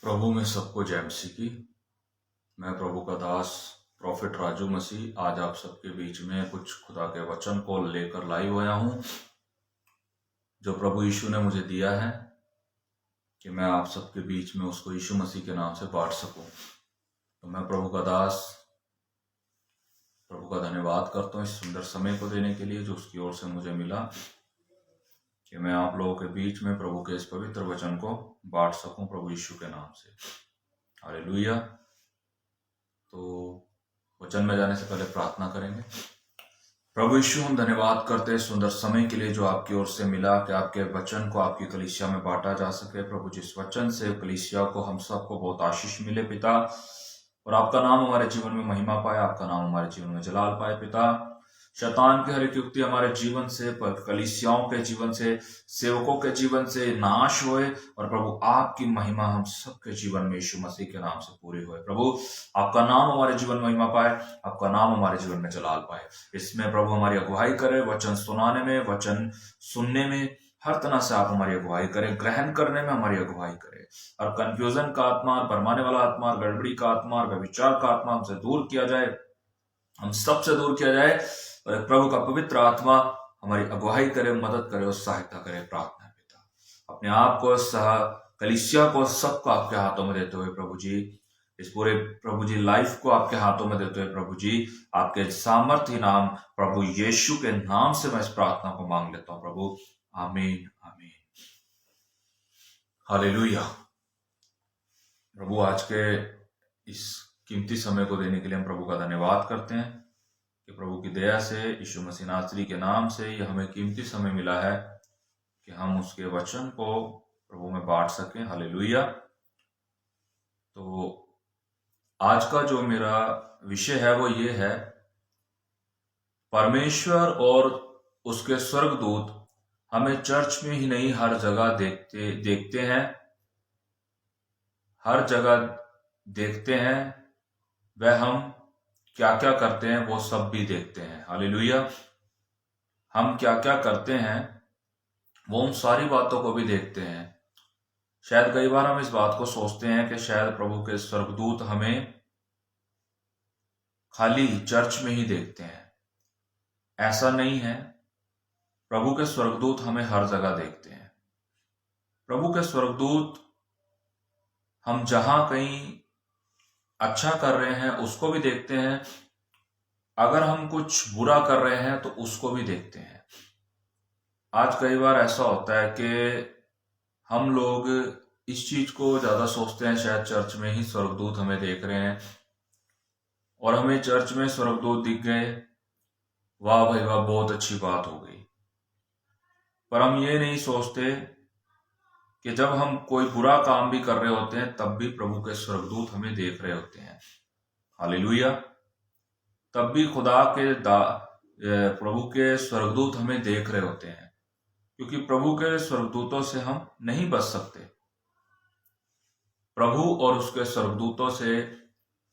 प्रभु में सबको जय मसीह की। मैं प्रभु का दास प्रॉफिट राजू मसीह आज आप सबके बीच में कुछ खुदा के वचन को लेकर लाइव होया हूं, जो प्रभु यीशु ने मुझे दिया है कि मैं आप सबके बीच में उसको यीशु मसीह के नाम से बांट सकूं। तो मैं प्रभु का दास प्रभु का धन्यवाद करता हूं इस सुंदर समय को देने के लिए जो उसकी ओर से मुझे मिला कि मैं आप लोगों के बीच में प्रभु के इस पवित्र वचन को बांट सकूं प्रभु यीशु के नाम से। हालेलुया। तो वचन में जाने से पहले प्रार्थना करेंगे। प्रभु यीशु, हम धन्यवाद करते हैं सुंदर समय के लिए जो आपकी ओर से मिला कि आपके वचन को आपकी कलीसिया में बांटा जा सके। प्रभु, जिस वचन से कलीसिया को हम सबको बहुत आशीष मिले पिता, और आपका नाम हमारे जीवन में महिमा पाए, आपका नाम हमारे जीवन में जलाल पाए पिता। शैतान की हर एक युक्ति हमारे जीवन से, कलीसियाओं के जीवन से, सेवकों के जीवन से नाश होए, और प्रभु आपकी महिमा हम सबके जीवन में यीशु मसीह के नाम से पूरी होए। प्रभु, आपका नाम हमारे जीवन में महिमा पाए, आपका नाम हमारे जीवन में जलाल पाए। इसमें प्रभु हमारी अगुवाई करे, वचन सुनाने में, वचन सुनने में, हर तरह से आप हमारी अगुवाई करें, ग्रहण करने में हमारी अगुवाई करें, और कंफ्यूजन का आत्मा, भरमाने वाला आत्मा, गड़बड़ी का आत्मा, व्यभिचार का आत्मा हमसे दूर किया जाए, हम सबसे दूर किया जाए, और प्रभु का पवित्र आत्मा हमारी अगुवाई करे, मदद करे और सहायता करे। प्रार्थना पिता, अपने आप को, कलीसिया को, सबको आपके हाथों में देते हुए प्रभु जी, इस पूरे प्रभु जी लाइफ को आपके हाथों में देते हुए प्रभु जी, आपके सामर्थ्य नाम प्रभु यीशु के नाम से मैं इस प्रार्थना को मांग लेता हूं प्रभु। आमीन आमीन। हालेलुया। प्रभु, आज के इस कीमती समय को देने के लिए हम प्रभु का धन्यवाद करते हैं कि प्रभु की दया से, यीशु मसीह नासरी के नाम से ये हमें कीमती समय मिला है कि हम उसके वचन को प्रभु में बांट सकें। हालेलुया। तो आज का जो मेरा विषय है वो ये है, परमेश्वर और उसके स्वर्गदूत हमें चर्च में ही नहीं हर जगह देखते हैं, हर जगह देखते हैं। वह हम क्या क्या करते हैं वो सब भी देखते हैं। हालेलुया। हम क्या क्या करते हैं वो उन सारी बातों को भी देखते हैं। शायद कई बार हम इस बात को सोचते हैं कि शायद प्रभु के स्वर्गदूत हमें खाली चर्च में ही देखते हैं। ऐसा नहीं है। प्रभु के स्वर्गदूत हमें हर जगह देखते हैं। प्रभु के स्वर्गदूत हम जहां कहीं अच्छा कर रहे हैं उसको भी देखते हैं, अगर हम कुछ बुरा कर रहे हैं तो उसको भी देखते हैं। आज कई बार ऐसा होता है कि हम लोग इस चीज को ज्यादा सोचते हैं, शायद चर्च में ही स्वर्गदूत हमें देख रहे हैं, और हमें चर्च में स्वर्गदूत दिख गए, वाह भाई वाह, बहुत अच्छी बात हो गई। पर हम ये नहीं सोचते कि जब हम कोई बुरा काम भी कर रहे होते हैं तब भी प्रभु के स्वर्गदूत हमें देख रहे होते हैं। हालेलुया। तब भी प्रभु के स्वर्गदूत हमें देख रहे होते हैं, क्योंकि प्रभु के स्वर्गदूतों से हम नहीं बच सकते। प्रभु और उसके स्वर्गदूतों से,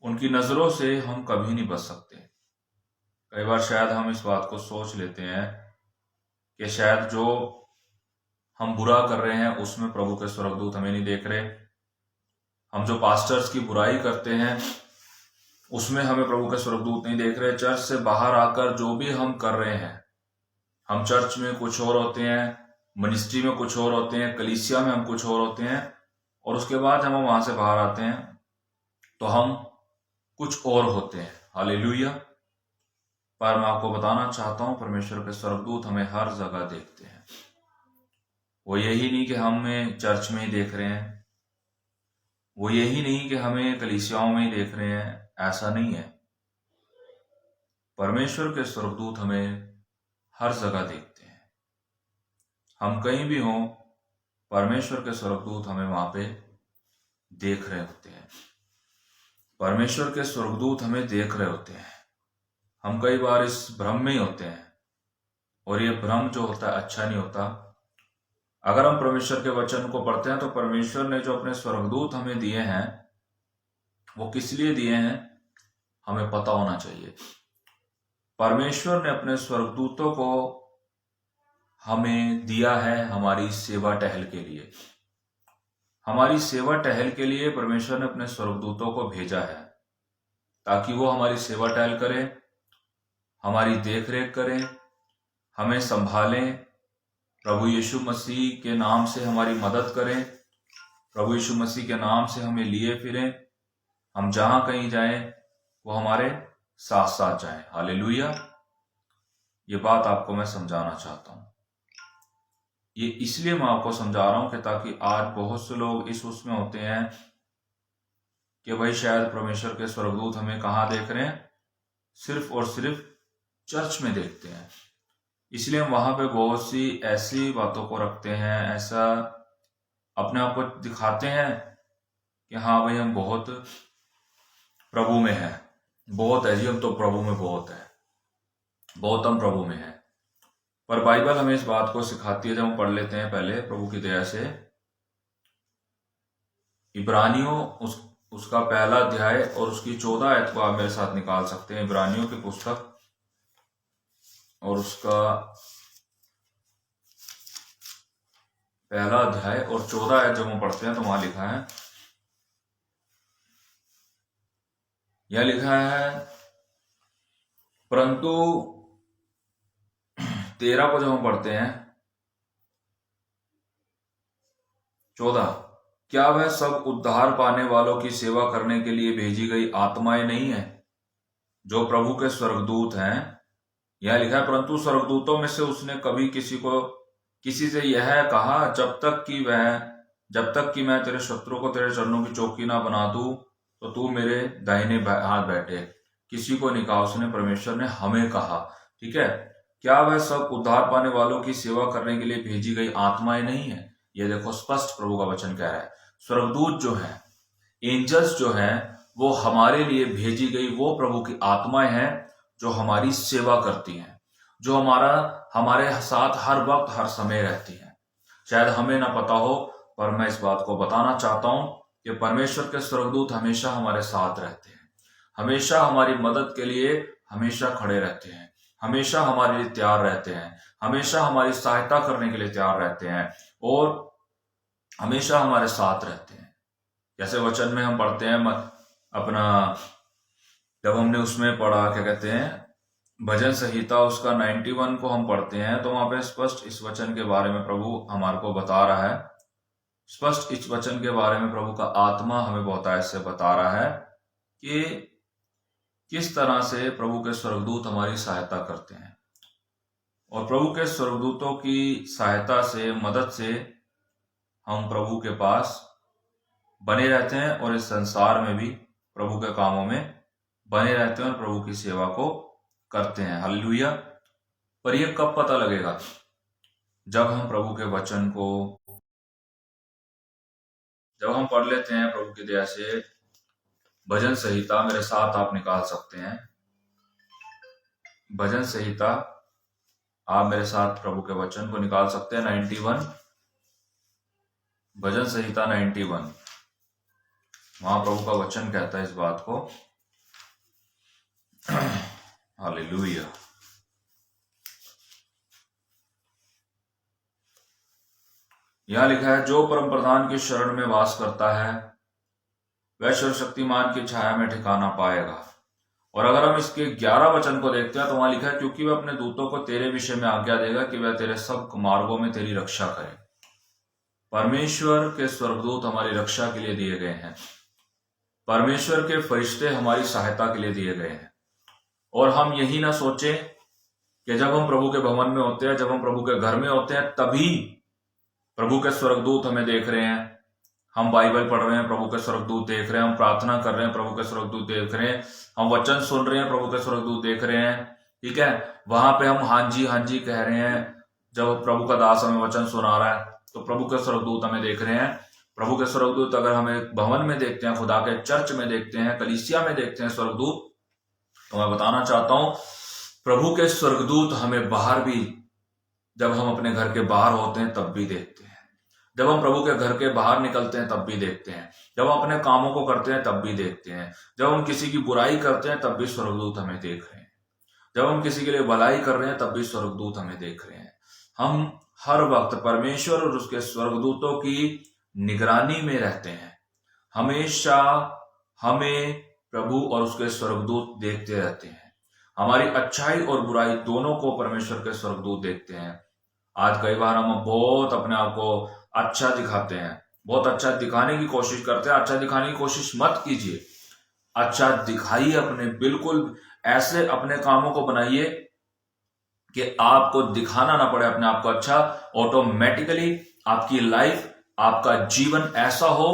उनकी नजरों से हम कभी नहीं बच सकते। कई बार शायद हम इस बात को सोच लेते हैं कि शायद जो हम बुरा कर रहे हैं उसमें प्रभु के स्वर्गदूत हमें नहीं देख रहे। हम जो पास्टर्स की बुराई करते हैं उसमें हमें प्रभु के स्वर्गदूत नहीं देख रहे। चर्च से बाहर आकर जो भी हम कर रहे हैं, हम चर्च में कुछ और होते हैं, मिनिस्ट्री में कुछ और होते हैं, कलीसिया में हम कुछ और होते हैं, और उसके बाद जब हम वहां से बाहर आते हैं तो हम कुछ और होते हैं। हालेलुया। पर मैं आपको बताना चाहता हूं, परमेश्वर के स्वर्गदूत हमें हर जगह देखते हैं। वो यही नहीं कि हमें चर्च में ही देख रहे हैं, वो यही नहीं कि हमें कलीसियाओं में ही देख रहे हैं, ऐसा नहीं है। परमेश्वर के स्वर्गदूत हमें हर जगह देखते हैं। हम कहीं भी हों, परमेश्वर के स्वर्गदूत हमें वहां पे देख रहे होते हैं। परमेश्वर के स्वर्गदूत हमें देख रहे होते हैं। हम कई बार इस भ्रम में ही होते हैं, और ये भ्रम जो होता है अच्छा नहीं होता। अगर हम परमेश्वर के वचन को पढ़ते हैं तो परमेश्वर ने जो अपने स्वर्गदूत हमें दिए हैं वो किस लिए दिए हैं हमें पता होना चाहिए। परमेश्वर ने अपने स्वर्गदूतों को हमें दिया है हमारी सेवा टहल के लिए। हमारी सेवा टहल के लिए परमेश्वर ने अपने स्वर्गदूतों को भेजा है, ताकि वो हमारी सेवा टहल करें, हमारी देखरेख करें, हमें संभालें, प्रभु यीशु मसीह के नाम से हमारी मदद करें, प्रभु यीशु मसीह के नाम से हमें लिए फिरें, हम जहां कहीं जाएं वो हमारे साथ साथ जाएं। हालेलुया। ये बात आपको मैं समझाना चाहता हूं। ये इसलिए मैं आपको समझा रहा हूं कि ताकि आज बहुत से लोग इस उसमें होते हैं कि भाई शायद परमेश्वर के स्वर्गदूत हमें कहाँ देख रहे हैं, सिर्फ और सिर्फ चर्च में देखते हैं। इसलिए हम वहां पे बहुत सी ऐसी बातों को रखते हैं, ऐसा अपने आप को दिखाते हैं कि हाँ भाई हम बहुत प्रभु में हैं, बहुत है जी, हम तो प्रभु में बहुत है, बहुत हम प्रभु में हैं। पर बाइबल हमें इस बात को सिखाती है, जब हम पढ़ लेते हैं पहले प्रभु की दया से इब्रानियों उसका पहला अध्याय और उसकी 14 आयत को आप मेरे साथ निकाल सकते हैं। इब्रानियों की पुस्तक और उसका पहला अध्याय और 14 आयत जब हम पढ़ते हैं तो वहां लिखा है, यह लिखा है, परंतु 13 को जब हम पढ़ते हैं 14, क्या वह सब उद्धार पाने वालों की सेवा करने के लिए भेजी गई आत्माएं नहीं है जो प्रभु के स्वर्गदूत हैं? यह लिखा है, परंतु स्वर्गदूतों में से उसने कभी किसी से यह कहा, जब तक कि मैं तेरे शत्रु को तेरे चरणों की चौकी ना बना दूं तो तू मेरे दाहिने हाथ बैठे। किसी को नहीं कहा, उसने परमेश्वर ने हमें कहा। ठीक है, क्या वह सब उद्धार पाने वालों की सेवा करने के लिए भेजी गई आत्माएं नहीं है? ये देखो स्पष्ट प्रभु का वचन कह रहा है, स्वर्गदूत जो है, एंजल्स जो है, वो हमारे लिए भेजी गई वो प्रभु की आत्माएं हैं जो हमारी सेवा करती हैं, जो हमारे साथ हर वक्त हर समय रहती हैं। शायद हमें ना पता हो, पर मैं इस बात को बताना चाहता हूं कि परमेश्वर के स्वर्गदूत हमेशा हमारे साथ रहते हैं, हमेशा हमारी मदद के लिए हमेशा खड़े रहते हैं, हमेशा हमारे लिए तैयार रहते हैं, हमेशा हमारी सहायता करने के लिए तैयार रहते हैं और हमेशा हमारे साथ रहते हैं। जैसे वचन में हम पढ़ते हैं अपना, जब हमने उसमें पढ़ा क्या कहते हैं भजन संहिता उसका 91 को हम पढ़ते हैं, तो वहां पे स्पष्ट इस वचन के बारे में प्रभु हमारे को बता रहा है, स्पष्ट इस वचन के बारे में प्रभु का आत्मा हमें बहुत ऐसे बता रहा है कि किस तरह से प्रभु के स्वर्गदूत हमारी सहायता करते हैं। और प्रभु के स्वर्गदूतों की सहायता से, मदद से हम प्रभु के पास बने रहते हैं और इस संसार में भी प्रभु के कामों में बने रहते हैं और प्रभु की सेवा को करते हैं। हालेलुया। पर यह कब पता लगेगा? जब हम प्रभु के वचन को जब हम पढ़ लेते हैं प्रभु की दया से भजन संहिता, मेरे साथ आप निकाल सकते हैं भजन संहिता, आप मेरे साथ प्रभु के वचन को निकाल सकते हैं 91, भजन संहिता 91। वहां प्रभु का वचन कहता है इस बात को। हालेलुया। यहां लिखा है, जो परम प्रधान की शरण में वास करता है वह सर्वशक्तिमान की छाया में ठिकाना पाएगा। और अगर हम इसके 11 वचन को देखते हैं तो वहां लिखा है, क्योंकि वह अपने दूतों को तेरे विषय में आज्ञा देगा कि वह तेरे सब मार्गों में तेरी रक्षा करे। परमेश्वर के स्वर्गदूत हमारी रक्षा के लिए दिए गए हैं, परमेश्वर के फरिश्ते हमारी सहायता के लिए दिए गए हैं। और हम यही ना सोचे कि जब हम प्रभु के भवन में होते हैं, जब हम प्रभु के घर में होते हैं, तभी प्रभु के स्वर्गदूत हमें देख रहे हैं। हम बाइबल पढ़ रहे हैं, प्रभु के स्वर्गदूत देख रहे हैं, हम प्रार्थना कर रहे हैं, प्रभु के स्वर्गदूत देख रहे हैं, हम वचन सुन रहे हैं, प्रभु के स्वर्गदूत देख रहे हैं। ठीक है, वहां पे हम हाँ जी कह रहे हैं। जब प्रभु का दास हमें वचन सुना रहा है तो प्रभु के स्वर्गदूत हमें देख रहे हैं। प्रभु के स्वर्गदूत अगर हमें भवन में देखते हैं, खुदा के चर्च में देखते हैं, कलीसिया में देखते हैं स्वर्गदूत, तो मैं बताना चाहता हूं प्रभु के स्वर्गदूत हमें बाहर भी, जब हम अपने घर के बाहर होते हैं तब भी देखते हैं, जब हम प्रभु के घर के बाहर निकलते हैं तब भी देखते हैं, जब हम अपने कामों को करते हैं तब भी देखते हैं, जब हम किसी की बुराई करते हैं तब भी स्वर्गदूत हमें देख रहे हैं, जब हम किसी के लिए भलाई कर रहे हैं तब भी स्वर्गदूत हमें देख रहे हैं। हम हर वक्त परमेश्वर और उसके स्वर्गदूतों की निगरानी में रहते हैं। हमेशा हमें प्रभु और उसके स्वर्गदूत देखते रहते हैं। हमारी अच्छाई और बुराई दोनों को परमेश्वर के स्वर्गदूत देखते हैं। आज कई बार हम बहुत अपने आप को अच्छा दिखाते हैं, बहुत अच्छा दिखाने की कोशिश करते हैं। अच्छा दिखाने की कोशिश मत कीजिए, अच्छा दिखाइए अपने, बिल्कुल ऐसे अपने कामों को बनाइए कि आपको दिखाना ना पड़े अपने आप को अच्छा। ऑटोमेटिकली आपकी लाइफ, आपका जीवन ऐसा हो,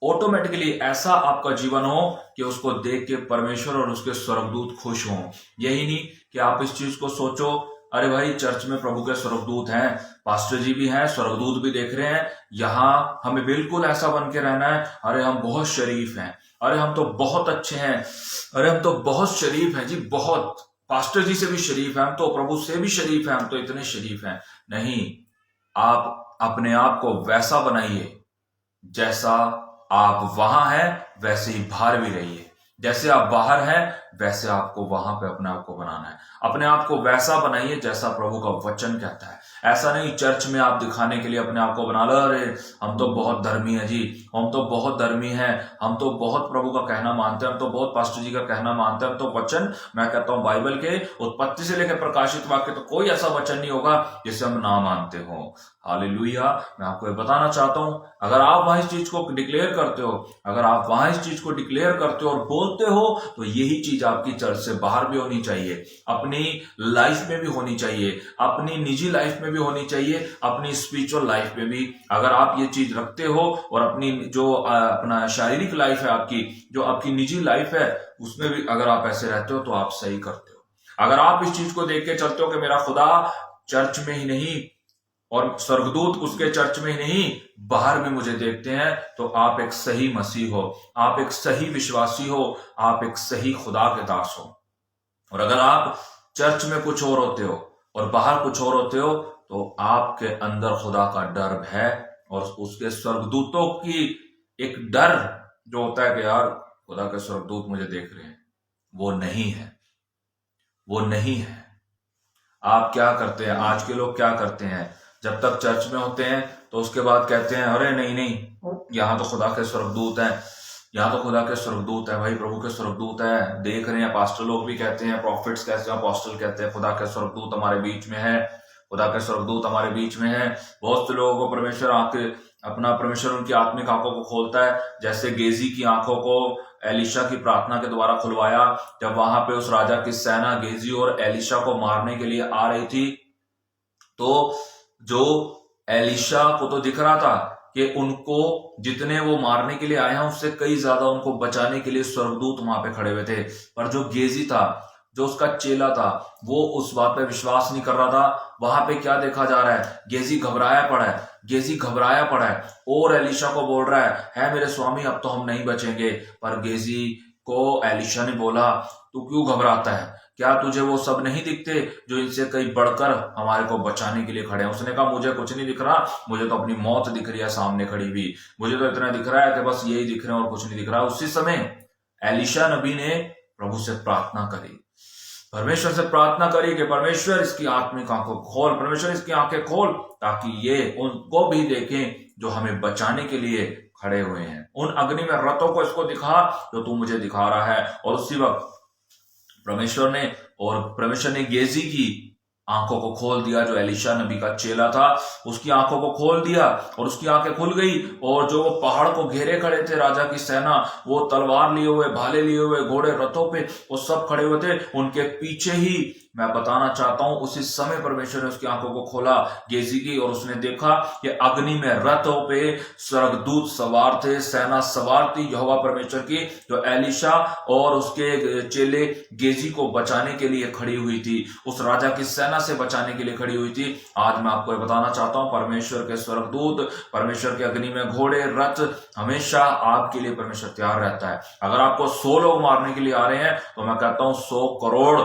ऑटोमेटिकली ऐसा आपका जीवन हो कि उसको देख के परमेश्वर और उसके स्वर्गदूत खुश हों। यही नहीं कि आप इस चीज को सोचो, अरे भाई चर्च में प्रभु के स्वर्गदूत हैं, पास्टर जी भी हैं, स्वर्गदूत भी देख रहे हैं, यहाँ हमें बिल्कुल ऐसा बन के रहना है। अरे हम बहुत शरीफ हैं, अरे हम तो बहुत अच्छे हैं, अरे हम तो बहुत शरीफ हैं जी, बहुत, पास्टर जी से भी शरीफ है, हम तो प्रभु से भी शरीफ है, हम तो इतने शरीफ हैं। नहीं, आप अपने आप को वैसा बनाइए जैसा आप वहां हैं वैसे ही बाहर भी रहिए। जैसे आप बाहर हैं वैसे आपको वहां पे अपने आप को बनाना है। अपने आप को वैसा बनाइए जैसा प्रभु का वचन कहता है। ऐसा नहीं चर्च में आप दिखाने के लिए अपने आप को बना लो, अरे हम तो बहुत धर्मी हैं जी, हम तो बहुत धर्मी हैं, हम तो बहुत प्रभु का कहना मानते हैं, हम तो बहुत पास्टर जी का कहना मानते हैं, हम तो वचन, मैं कहता हूं बाइबल के उत्पत्ति से लेकर प्रकाशित वाक्य तो कोई ऐसा वचन नहीं होगा जिसे हम ना मानते हो। हालेलुया। मैं आपको बताना चाहता हूं, अगर आप वहां इस चीज को डिक्लेयर करते हो, अगर आप वहां इस चीज को डिक्लेयर करते हो और बोलते हो, तो यही चीज आपकी चर्च से बाहर भी होनी चाहिए, अपनी लाइफ में भी होनी चाहिए, अपनी निजी लाइफ में भी होनी चाहिए, अपनी स्पिरिचुअल लाइफ में भी। अगर आप ये चीज रखते हो और अपनी जो अपना शारीरिक लाइफ है, आपकी जो आपकी निजी लाइफ है, उसमें भी अगर आप ऐसे रहते हो तो आप सही करते हो। अगर आप इस चीज को देख के चलते हो कि मेरा खुदा चर्च में ही नहीं और स्वर्गदूत उसके चर्च में ही नहीं बाहर भी मुझे देखते हैं, तो आप एक सही मसीह हो, आप एक सही विश्वासी हो, आप एक सही खुदा के दास हो। और अगर आप चर्च में कुछ और होते हो और बाहर कुछ और होते हो, तो आपके अंदर खुदा का डर है और उसके स्वर्गदूतों की एक डर जो होता है कि यार खुदा के स्वर्गदूत मुझे देख रहे हैं, वो नहीं है, वो नहीं है। आप क्या करते हैं, आज के लोग क्या करते हैं, जब तक चर्च में होते हैं तो उसके बाद कहते हैं अरे नहीं नहीं, यहाँ तो खुदा के स्वर्गदूत हैं, यहाँ तो खुदा के स्वर्गदूत है, भाई प्रभु के स्वर्गदूत है, देख रहे हैं। पास्टर लोग भी कहते हैं, प्रॉफिट्स कहते हैं, अपोस्टल कहते हैं खुदा के स्वर्गदूत हमारे बीच में है, खुदा के स्वर्गदूत हमारे बीच में है। बहुत से लोगों को परमेश्वर परमेश्वर उनकी आत्मिक आंखों को खोलता है, जैसे गेजी की आंखों को एलिशा की प्रार्थना के द्वारा खुलवाया। जब वहां पे उस राजा की सेना गेजी और एलिशा को मारने के लिए आ रही थी, तो जो एलिशा को तो दिख रहा था कि उनको जितने वो मारने के लिए आए हैं उससे कई ज्यादा उनको बचाने के लिए स्वर्गदूत वहां पे खड़े हुए थे। पर जो गेजी था, जो उसका चेला था, वो उस बात पे विश्वास नहीं कर रहा था। वहां पे क्या देखा जा रहा है, गेजी घबराया पड़ा है, गेजी घबराया पड़ा है और एलिशा को बोल रहा है मेरे स्वामी अब तो हम नहीं बचेंगे। पर गेजी को एलिशा ने बोला तू क्यों घबराता है, क्या तुझे वो सब नहीं दिखते जो इनसे कई बढ़कर हमारे को बचाने के लिए खड़े हैं। उसने कहा मुझे कुछ नहीं दिख रहा, मुझे तो अपनी मौत दिख रही है सामने खड़ी हुई, मुझे तो इतना दिख रहा है कि बस यही दिख रहे हैं और कुछ नहीं दिख रहा। उसी समय एलिशा नबी ने प्रभु से प्रार्थना करी, परमेश्वर से प्रार्थना करी कि परमेश्वर इसकी आत्मिक आंखों खोल, परमेश्वर इसकी आंखें खोल, ताकि ये उनको भी देखें जो हमें बचाने के लिए खड़े हुए हैं। उन अग्नि में रथों को इसको दिखा जो तू मुझे दिखा रहा है। और उसी वक्त परमेश्वर ने गेजी की आंखों को खोल दिया, जो एलिशा नबी का चेला था उसकी आंखों को खोल दिया और उसकी आंखें खुल गई। और जो वो पहाड़ को घेरे खड़े थे राजा की सेना, वो तलवार लिए हुए, भाले लिए हुए, घोड़े रथों पे वो सब खड़े हुए थे, उनके पीछे ही मैं बताना चाहता हूं उसी समय परमेश्वर ने उसकी आंखों को खोला गेजी की, और उसने देखा कि अग्नि में रथों पे स्वर्गदूत सवार थे, सेना सवार थी यहोवा परमेश्वर की, जो एलिशा और उसके चेले गेजी को बचाने के लिए खड़ी हुई थी, उस राजा की सेना से बचाने के लिए खड़ी हुई थी। आज मैं आपको बताना चाहता हूं परमेश्वर के स्वर्गदूत, परमेश्वर के अग्नि में घोड़े रथ हमेशा आपके लिए परमेश्वर तैयार रहता है। अगर आपको 100 लोग मारने के लिए आ रहे हैं, तो मैं कहता हूं 100 करोड़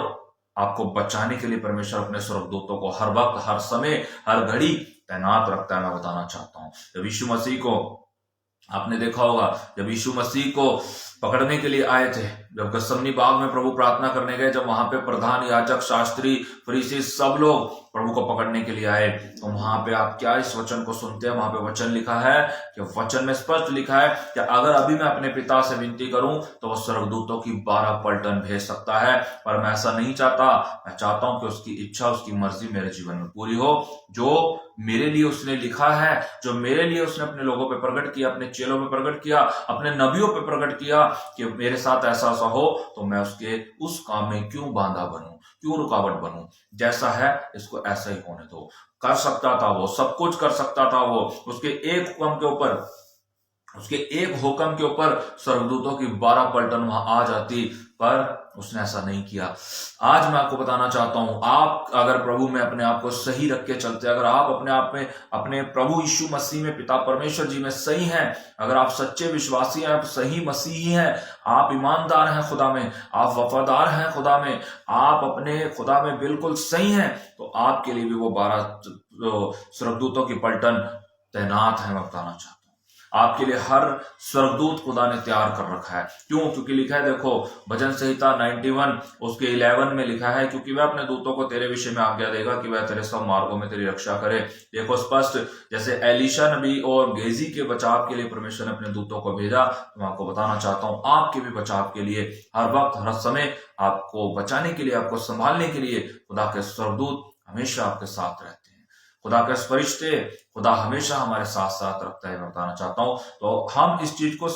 आपको बचाने के लिए परमेश्वर अपने स्वर्गदूतों को हर वक्त, हर समय, हर घड़ी तैनात रखता है। मैं बताना चाहता हूं जब यीशु मसीह को आपने देखा होगा, जब यीशु मसीह को पकड़ने के लिए आए थे, जब गसमनी बाग में प्रभु प्रार्थना करने गए, जब वहां पे प्रधान याजक, शास्त्री, फरीसी सब लोग प्रभु को पकड़ने के लिए आए, तो वहां पे आप क्या इस वचन को सुनते हैं? वहां पे वचन लिखा है कि वचन में स्पष्ट लिखा है कि अगर अभी मैं अपने पिता से विनती करूं तो वह स्वर्गदूतों की 12 पलटन भेज सकता है, पर मैं ऐसा नहीं चाहता। मैं चाहता हूं कि उसकी इच्छा, उसकी मर्जी मेरे जीवन में पूरी हो। जो मेरे लिए उसने लिखा है, जो मेरे लिए उसने अपने लोगों पे प्रकट किया, अपने चेलों पे प्रकट किया, अपने नबियों पे प्रकट किया कि मेरे साथ ऐसा ऐसा हो, तो मैं उसके उस काम में क्यों बांधा बनूं, क्यों रुकावट बनूं? जैसा है इसको ऐसा ही होने दो। कर सकता था वो, सब कुछ कर सकता था वो। उसके एक हुक्म के ऊपर स्वर्गदूतों की 12 पलटन वहां आ जाती, पर उसने ऐसा नहीं किया। आज मैं आपको बताना चाहता हूं, आप अगर प्रभु में अपने आप को सही रख के चलते, अगर आप अपने आप में, अपने प्रभु यीशु मसीह में, पिता परमेश्वर जी में सही हैं, अगर आप सच्चे विश्वासी हैं, आप सही मसीही हैं, आप ईमानदार हैं खुदा में, आप वफादार हैं खुदा में, आप अपने खुदा में बिल्कुल सही हैं, तो आपके लिए भी वो 12 स्वर्गदूतों की पलटन तैनात है। मैं बताना चाहता हूं आपके लिए हर स्वर्गदूत खुदा ने तैयार कर रखा है। क्यों? क्योंकि लिखा है, देखो भजन संहिता 91 उसके 11 में लिखा है, क्योंकि वह अपने दूतों को तेरे विषय में आज्ञा देगा कि वह तेरे सब मार्गों में तेरी रक्षा करे। देखो स्पष्ट, जैसे एलिशा नबी और गेजी के बचाव के लिए परमेश्वर ने अपने दूतों को भेजा, तो मैं आपको बताना चाहता हूं आपके भी बचाव के लिए हर वक्त, हर समय आपको बचाने के लिए, आपको संभालने के लिए खुदा के स्वर्गदूत हमेशा आपके साथ रहते हैं। खुदा के फरिश्ते, खुदा हमेशा हमारे साथ साथ रखता है। मैं बताना चाहता हूं, तो हम इस चीज को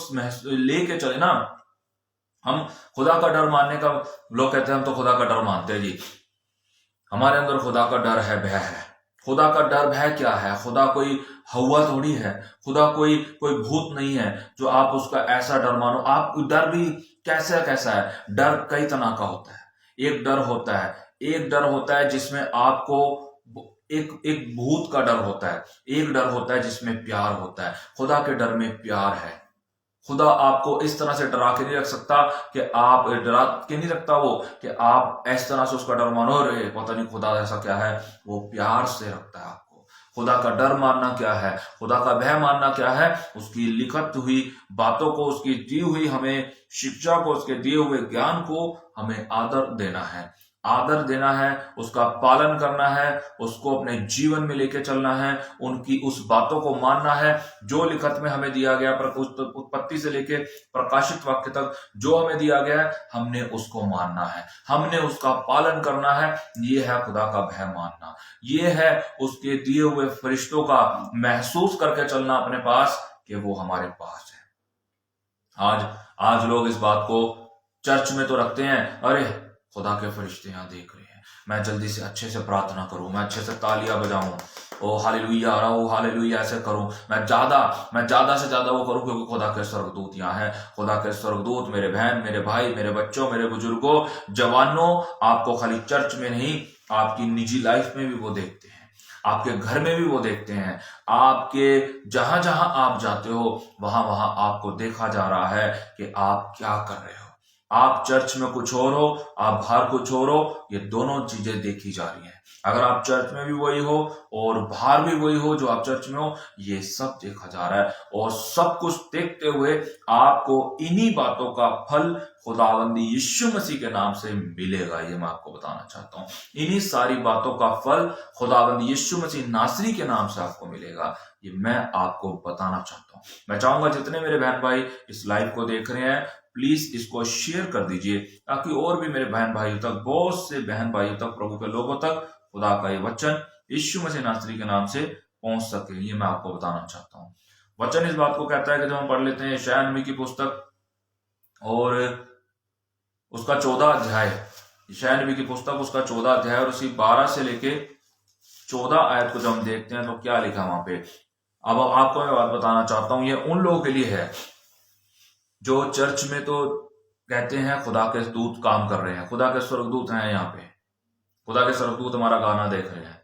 लेके चले ना। हम खुदा का डर मानने का, लोग कहते हैं हम तो खुदा का डर मानते हैं जी। हमारे अंदर खुदा का डर है, भय है। खुदा का डर भय क्या है? खुदा कोई हवा थोड़ी है, खुदा कोई भूत नहीं है जो आप उसका ऐसा डर मानो। आप डर भी कैसा है? डर कई तरह का होता है। एक डर होता है जिसमें आपको एक भूत का डर होता है, एक डर होता है जिसमें प्यार होता है। खुदा के डर में प्यार है। खुदा आपको इस तरह से डरा के नहीं रख सकता कि आप डरा के नहीं रखता वो कि आप इस तरह से उसका डर मानो, रे पता नहीं खुदा ऐसा क्या है। वो प्यार से रखता है आपको। खुदा का डर मानना क्या है? खुदा का भय मानना क्या है? उसकी लिखित हुई बातों को, उसकी दी हुई हमें शिक्षा को, उसके दिए हुए ज्ञान को हमें आदर देना है, उसका पालन करना है, उसको अपने जीवन में लेके चलना है, उनकी उस बातों को मानना है जो लिखत में हमें दिया गया। उत्पत्ति से लेके प्रकाशित वाक्य तक जो हमें दिया गया है, हमने उसको मानना है, हमने उसका पालन करना है। ये है खुदा का भय मानना, ये है उसके दिए हुए फरिश्तों का महसूस करके चलना अपने पास कि वो हमारे पास है। आज लोग इस बात को चर्च में तो रखते हैं, अरे खुदा के फरिश्ते यहाँ देख रहे हैं, मैं जल्दी से अच्छे से प्रार्थना करूं, मैं अच्छे से तालियां बजाऊं, ओ हालेलुया, ओ हालेलुया ऐसे करूं, मैं ज्यादा से ज्यादा वो करूं, क्योंकि खुदा के स्वर्गदूत यहाँ है। खुदा के स्वर्गदूत मेरे बहन, मेरे भाई, मेरे बच्चों, मेरे बुजुर्गों, जवानों, आपको खाली चर्च में नहीं, आपकी निजी लाइफ में भी वो देखते हैं, आपके घर में भी वो देखते हैं, आपके जहां जहां आप जाते हो वहां वहां आपको देखा जा रहा है कि आप क्या कर रहे हो। आप चर्च में कुछ और हो, आप बाहर कुछ और हो, ये दोनों चीजें देखी जा रही हैं। अगर आप चर्च में भी वही हो और बाहर भी वही हो जो आप चर्च में हो, ये सब देखा जा रहा है। और सब कुछ देखते हुए आपको इन्हीं बातों का फल खुदावंदी यीशु मसीह के नाम से मिलेगा। ये मैं आपको बताना चाहता हूँ, इन्हीं सारी बातों का फल खुदावंदी यीशु मसीह नासरी के नाम से आपको मिलेगा। ये मैं आपको बताना चाहता हूँ। मैं चाहूंगा जितने मेरे बहन भाई इस लाइव को देख रहे हैं, प्लीज इसको शेयर कर दीजिए, ताकि और भी मेरे बहन भाइयों तक, बहुत से बहन भाइयों तक, प्रभु के लोगों तक खुदा का ये वचन यीशु मसीह नासरी के नाम से पहुंच सके। ये मैं आपको बताना चाहता हूँ। वचन इस बात को कहता है कि जब हम पढ़ लेते हैं यशायाह नबी की पुस्तक और उसका 14 अध्याय, यशायाह नबी की पुस्तक उसका 14 अध्याय और उसी 12 से लेके 14 आयत को जब हम देखते हैं तो क्या लिखा वहां पे। अब आपको मैं बात बताना चाहता हूं, ये उन लोगों के लिए है जो चर्च में तो कहते हैं खुदा के दूत काम कर रहे हैं, खुदा के स्वर्गदूत हैं यहाँ पे, खुदा के स्वर्गदूत हमारा गाना देख रहे हैं,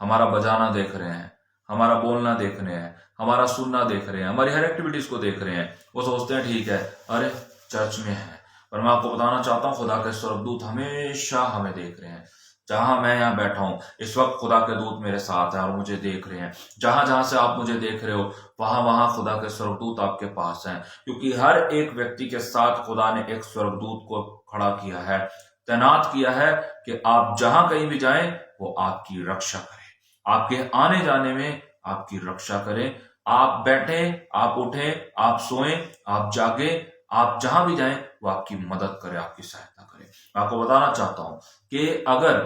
हमारा बजाना देख रहे हैं, हमारा बोलना देख रहे हैं, हमारा सुनना देख रहे हैं, हमारी हर एक्टिविटीज को देख रहे हैं। वो सोचते हैं ठीक है, अरे चर्च में है, पर मैं आपको बताना चाहता हूँ खुदा के स्वर्गदूत हमेशा हमें देख रहे हैं। जहां मैं यहाँ बैठा हूं इस वक्त खुदा के दूत मेरे साथ है और मुझे देख रहे हैं। जहां जहां से आप मुझे देख रहे हो वहां वहां खुदा के स्वर्गदूत आपके पास हैं, क्योंकि हर एक व्यक्ति के साथ खुदा ने एक स्वर्गदूत को खड़ा किया है। तैनात किया है कि आप जहां कहीं भी जाएं वो आपकी रक्षा करें, आपके आने जाने में आपकी रक्षा करें। आप बैठें, आप उठें, आप सोएं, आप जागें, आप जहां भी जाएं वो आपकी मदद करे, आपकी सहायता करे। मैं आपको बताना चाहता हूं कि अगर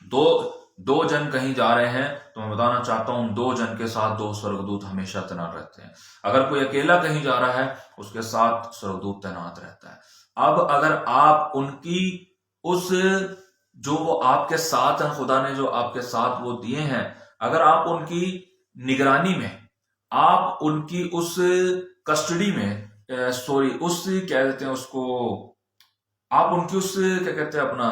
दो दो जन कहीं जा रहे हैं तो मैं बताना चाहता हूं, दो जन के साथ दो स्वर्गदूत हमेशा तैनात रहते हैं। अगर कोई अकेला कहीं जा रहा है उसके साथ स्वर्गदूत तैनात रहता है। अब अगर आप उनकी उस जो वो आपके साथ हैं, खुदा ने जो आपके साथ वो दिए हैं, अगर आप उनकी निगरानी में, आप उनकी उस कस्टडी में, सॉरी उस क्या कहते हैं उसको, आप उनकी उस क्या कहते हैं अपना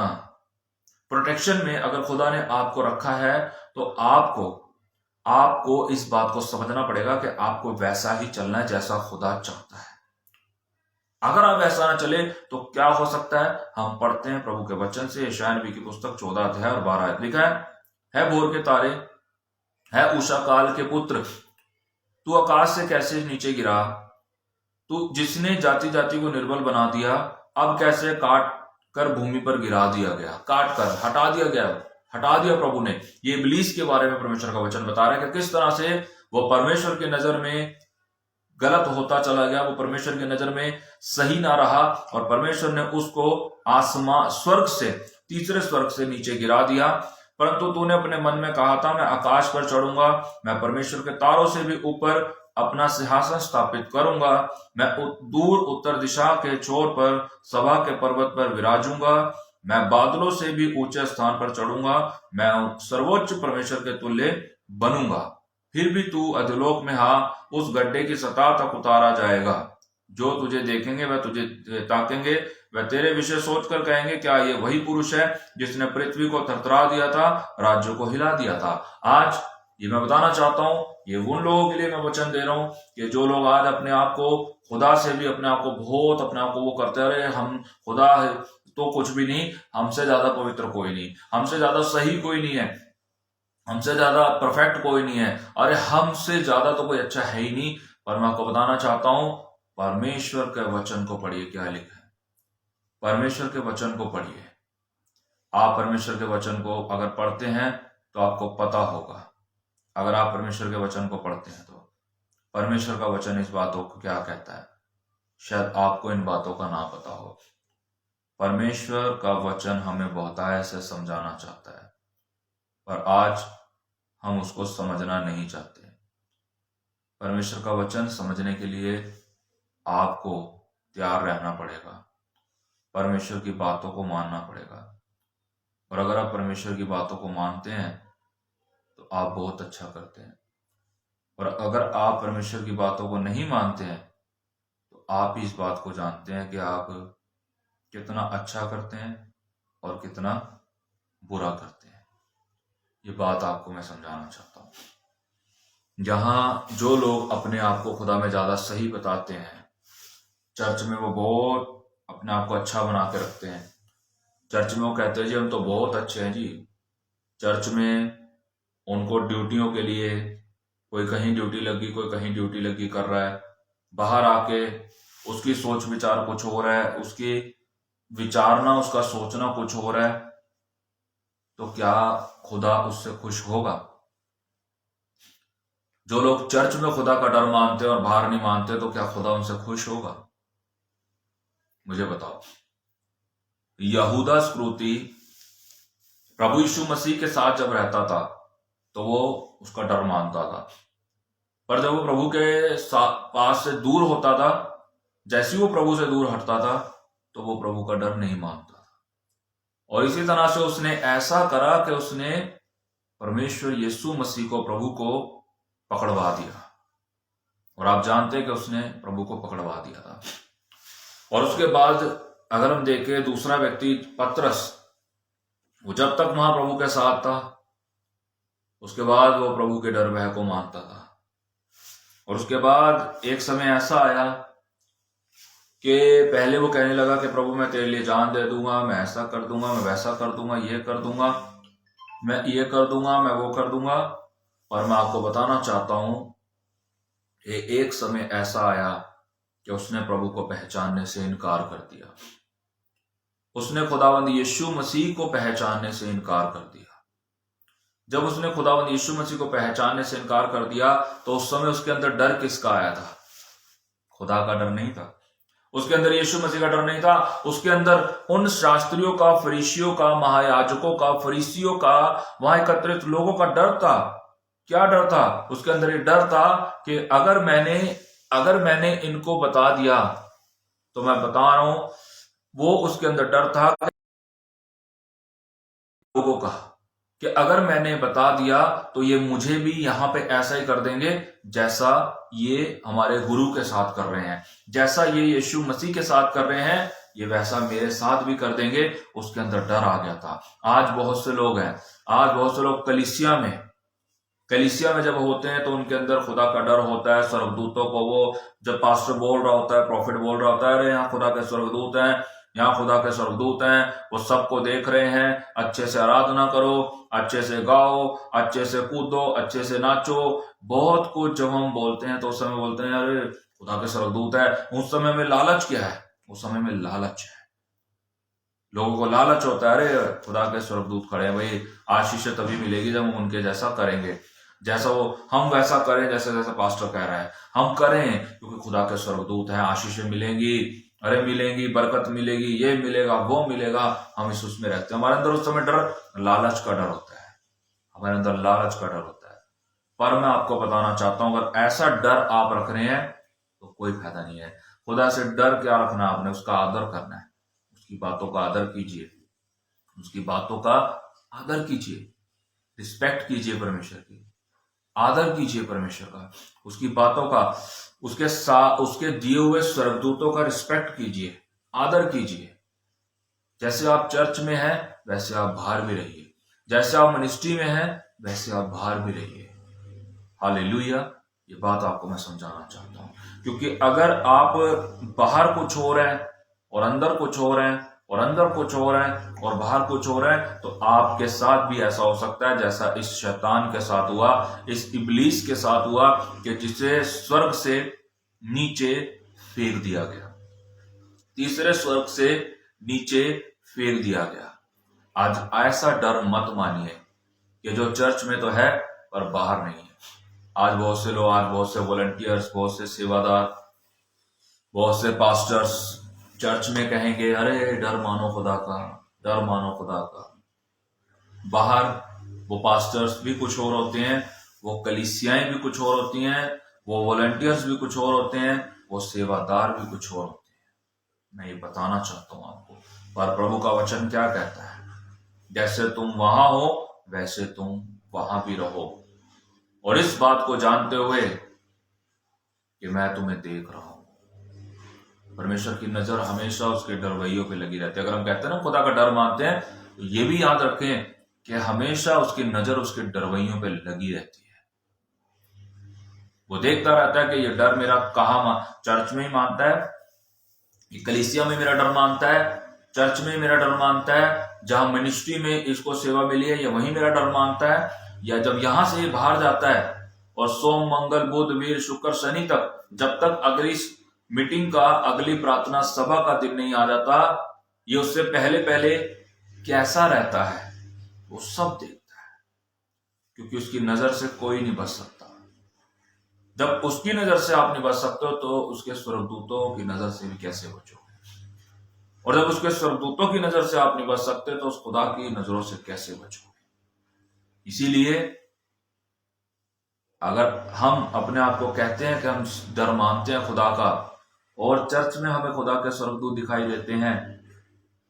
प्रोटेक्शन में अगर खुदा ने आपको रखा है तो आपको आपको इस बात को समझना पड़ेगा कि आपको वैसा ही चलना है जैसा खुदा चाहता है। अगर आप ऐसा ना चले तो क्या हो सकता है? हम पढ़ते हैं प्रभु के वचन से, यशायाह नबी की पुस्तक 14 अध्याय और 12 आयत लिखा है भोर के तारे, है उषा काल के पुत्र, तू आकाश से कैसे नीचे गिरा, तू जिसने जाति जाति को निर्बल बना दिया, अब कैसे काट कर भूमि पर गिरा दिया गया, काट कर हटा दिया गया, हटा दिया प्रभु ने। ये इब्लीस के बारे में परमेश्वर का वचन बता रहा है कि किस तरह से वो परमेश्वर की नजर में गलत होता चला गया, वो परमेश्वर की नजर में सही ना रहा और परमेश्वर ने उसको आसमान स्वर्ग से, तीसरे स्वर्ग से नीचे गिरा दिया। परंतु तूने अपने मन में कहा था मैं आकाश पर चढ़ूंगा, मैं परमेश्वर के तारों से भी ऊपर अपना सिंहासन स्थापित करूंगा, मैं दूर उत्तर दिशा के छोर पर सभा के पर्वत पर विराजूंगा, मैं बादलों से भी ऊंचे स्थान पर चढ़ूंगा, मैं सर्वोच्च परमेश्वर के तुल्य बनूंगा। फिर भी तू अधोलोक में उस गड्ढे की सतह तक उतारा जाएगा। जो तुझे देखेंगे वह तुझे ताकेंगे, वह तेरे विषय सोचकर कहेंगे क्या ये वही पुरुष है जिसने पृथ्वी को थरथरा दिया था, राज्यों को हिला दिया था। आज ये मैं बताना चाहता हूं, ये उन लोगों के लिए मैं वचन दे रहा हूं कि जो लोग आज अपने आप को खुदा से भी अपने आप को बहुत अपने आप को वो करते रहे, हम खुदा है तो कुछ भी नहीं, हमसे ज्यादा पवित्र कोई नहीं, हमसे ज्यादा सही कोई नहीं है, हमसे ज्यादा परफेक्ट कोई नहीं है, अरे हमसे ज्यादा तो कोई अच्छा है ही नहीं। पर मैं आपको बताना चाहता हूं, परमेश्वर के वचन को पढ़िए, क्या लिखा है, परमेश्वर के वचन को पढ़िए। आप परमेश्वर के वचन को अगर पढ़ते हैं तो आपको पता होगा, अगर आप परमेश्वर के वचन को पढ़ते हैं तो परमेश्वर का वचन इस बातों को क्या कहता है, शायद आपको इन बातों का ना पता हो। परमेश्वर का वचन हमें बहुतायत से समझाना चाहता है, पर आज हम उसको समझना नहीं चाहते। परमेश्वर का वचन समझने के लिए आपको तैयार रहना पड़ेगा, परमेश्वर की बातों को मानना पड़ेगा। और अगर आप परमेश्वर की बातों को मानते हैं तो आप बहुत अच्छा करते हैं, और अगर आप परमेश्वर की बातों को नहीं मानते हैं तो आप इस बात को जानते हैं कि आप कितना अच्छा करते हैं और कितना बुरा करते हैं। ये बात आपको मैं समझाना चाहता हूं। जहां जो लोग अपने आप को खुदा में ज्यादा सही बताते हैं, चर्च में वो बहुत अपने आप को अच्छा बना के रखते हैं, चर्च में वो कहते हैं जी हम तो बहुत अच्छे हैं जी, चर्च में उनको ड्यूटियों के लिए कोई कहीं ड्यूटी लगी, कोई कहीं ड्यूटी लगी कर रहा है, बाहर आके उसकी सोच विचार कुछ हो रहा है, उसकी विचारना उसका सोचना कुछ हो रहा है, तो क्या खुदा उससे खुश होगा? जो लोग चर्च में खुदा का डर मानते हैं और बाहर नहीं मानते, तो क्या खुदा उनसे खुश होगा? मुझे बताओ। यहूदा इस्करियोती प्रभु यीशु मसीह के साथ जब रहता था तो वो उसका डर मानता था, पर जब वो प्रभु के पास से दूर होता था, जैसे वो प्रभु से दूर हटता था तो वो प्रभु का डर नहीं मानता था। और इसी तरह से उसने ऐसा करा कि उसने परमेश्वर यीशु मसीह को, प्रभु को पकड़वा दिया। और आप जानते हैं कि उसने प्रभु को पकड़वा दिया था। और उसके बाद अगर हम देखें दूसरा व्यक्ति पतरस, वो जब तक महाप्रभु के साथ था उसके बाद वो प्रभु के डर भय को मानता था। और उसके बाद एक समय ऐसा आया कि पहले वो कहने लगा कि प्रभु मैं तेरे लिए जान दे दूंगा, मैं ऐसा कर दूंगा, मैं वैसा कर दूंगा, ये कर दूंगा, मैं ये कर दूंगा, मैं वो कर दूंगा। और मैं आपको बताना चाहता हूं कि एक समय ऐसा आया कि उसने प्रभु को पहचानने से इनकार कर दिया। उसने खुदावंद यीशु मसीह को पहचानने से इनकार कर दिया। जब उसने खुदावंद यीशु मसीह को पहचानने से इनकार कर दिया तो उस समय उसके अंदर डर किसका आया था? खुदा का डर नहीं था, उसके अंदर यीशु मसीह का डर नहीं था, उसके अंदर उन शास्त्रियों का, फरीसियों का, महायाजकों का, फरीसियों का, वहां एकत्रित लोगों का डर था। क्या डर था? उसके अंदर ये डर था कि अगर मैंने इनको बता दिया, तो मैं बता रहा हूं, वो उसके अंदर डर था लोगों का कि अगर मैंने बता दिया तो ये मुझे भी यहां पे ऐसा ही कर देंगे जैसा ये हमारे गुरु के साथ कर रहे हैं, जैसा ये यीशु मसीह के साथ कर रहे हैं, ये वैसा मेरे साथ भी कर देंगे। उसके अंदर डर आ गया था। आज बहुत से लोग हैं, आज बहुत से लोग कलीसिया में जब होते हैं तो उनके अंदर खुदा का डर होता है। स्वर्गदूतों को, वो जब पास्टर बोल रहा होता है, प्रॉफिट बोल रहा होता है, अरे यहाँ खुदा के स्वर्गदूत हैं, यहाँ खुदा के स्वर्गदूत हैं, वो सबको देख रहे हैं, अच्छे से आराधना करो, अच्छे से गाओ, अच्छे से कूदो, अच्छे से नाचो। बहुत कुछ जब हम बोलते हैं तो उस समय बोलते हैं अरे खुदा के स्वर्गदूत है। उस समय में लालच क्या है? उस समय में लालच है, लोगों को लालच होता है, अरे खुदा के स्वर्गदूत खड़े हैं, भाई आशीष तभी मिलेगी जब हम उनके जैसा करेंगे, जैसा वो, हम वैसा करें जैसे जैसा पास्टर कह रहा है हम करें, क्योंकि खुदा के स्वर्गदूत हैं, आशीषें मिलेंगी, अरे मिलेंगी, बरकत मिलेगी, ये मिलेगा, वो मिलेगा। हम इस उसमें रहते हैं, हमारे अंदर उस समय डर, लालच का डर होता है, हमारे अंदर लालच का डर होता है। पर मैं आपको बताना चाहता हूं, अगर ऐसा डर आप रख रहे हैं तो कोई फायदा नहीं है। खुदा से डर क्या रखना? आपने उसका आदर करना है, उसकी बातों का आदर कीजिए, उसकी बातों का आदर कीजिए, रिस्पेक्ट कीजिए, परमेश्वर की आदर कीजिए, परमेश्वर का, उसकी बातों का, उसके दिए हुए स्वर्गदूतों का रिस्पेक्ट कीजिए, आदर कीजिए। जैसे आप चर्च में हैं वैसे आप बाहर भी रहिए, जैसे आप मिनिस्ट्री में हैं वैसे आप बाहर भी रहिए। हालेलुया। ये बात आपको मैं समझाना चाहता हूं, क्योंकि अगर आप बाहर कुछ हो रहे हैं और अंदर कुछ हो रहे हैं, और अंदर कुछ हो रहा है और बाहर कुछ हो रहा है, तो आपके साथ भी ऐसा हो सकता है जैसा इस शैतान के साथ हुआ, इस इब्लीस के साथ हुआ, कि जिसे स्वर्ग से नीचे फेंक दिया गया, तीसरे स्वर्ग से नीचे फेंक दिया गया। आज ऐसा डर मत मानिए कि जो चर्च में तो है पर बाहर नहीं है। आज बहुत से लोग, आज बहुत से वॉलंटियर्स, बहुत से सेवादार, बहुत से पास्टर्स चर्च में कहेंगे अरे डर मानो खुदा का, डर मानो खुदा का। बाहर वो पास्टर्स भी कुछ और होते हैं, वो कलीसियाएं भी कुछ और होती हैं, वो वॉलंटियर्स भी कुछ और होते हैं, वो सेवादार भी कुछ और होते हैं। मैं ये बताना चाहता हूं आपको, पर प्रभु का वचन क्या कहता है? जैसे तुम वहां हो वैसे तुम वहां भी रहो, और इस बात को जानते हुए कि मैं तुम्हें देख रहा हूं। परमेश्वर की नजर हमेशा उसके डरवैयों पे लगी रहती है। अगर हम कहते हैं ना खुदा का डर मानते हैं, तो ये भी याद रखें कि हमेशा उसकी नजर उसके डरवैयों पे लगी रहती है। वो देखता रहता है कि ये डर मेरा कहाँ, चर्च में ही मानता है, ये कलीसिया में मेरा डर मानता है, चर्च में मेरा डर मानता है, जहां मिनिस्ट्री में इसको सेवा मिली है ये वहीं मेरा डर मानता है, या जब यहां से ये बाहर जाता है और सोम, मंगल, बुध, वीर, शुक्र, शनि तक, जब तक अगली मीटिंग का, अगली प्रार्थना सभा का दिन नहीं आ जाता, ये उससे पहले पहले कैसा रहता है वो सब देखता है, क्योंकि उसकी नजर से कोई नहीं बच सकता। जब उसकी नजर से आप नहीं बच सकते हो तो उसके स्वर्गदूतों की नजर से भी कैसे बचोगे? और जब उसके स्वर्गदूतों की नजर से आप नहीं बच सकते तो उस खुदा की नजरों से कैसे बचोगे? इसीलिए अगर हम अपने आप को कहते हैं कि हम डर मानते हैं खुदा का, और चर्च में हमें खुदा के स्वर्गदूत दिखाई देते हैं,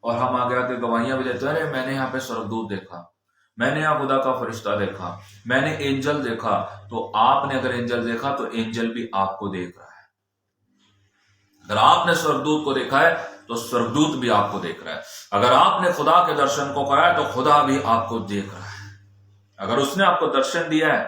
और हम आगे आके गवाहियां भी देते हैं, अरे मैंने यहाँ पे स्वर्गदूत देखा, मैंने यहाँ खुदा का फरिश्ता देखा, मैंने एंजल देखा, तो आपने अगर एंजल देखा तो एंजल भी आपको देख रहा है। अगर आपने स्वर्गदूत को देखा है तो स्वर्गदूत भी आपको देख रहा है। अगर आपने खुदा के दर्शन को करा है तो खुदा भी आपको देख रहा है। अगर उसने आपको दर्शन दिया है,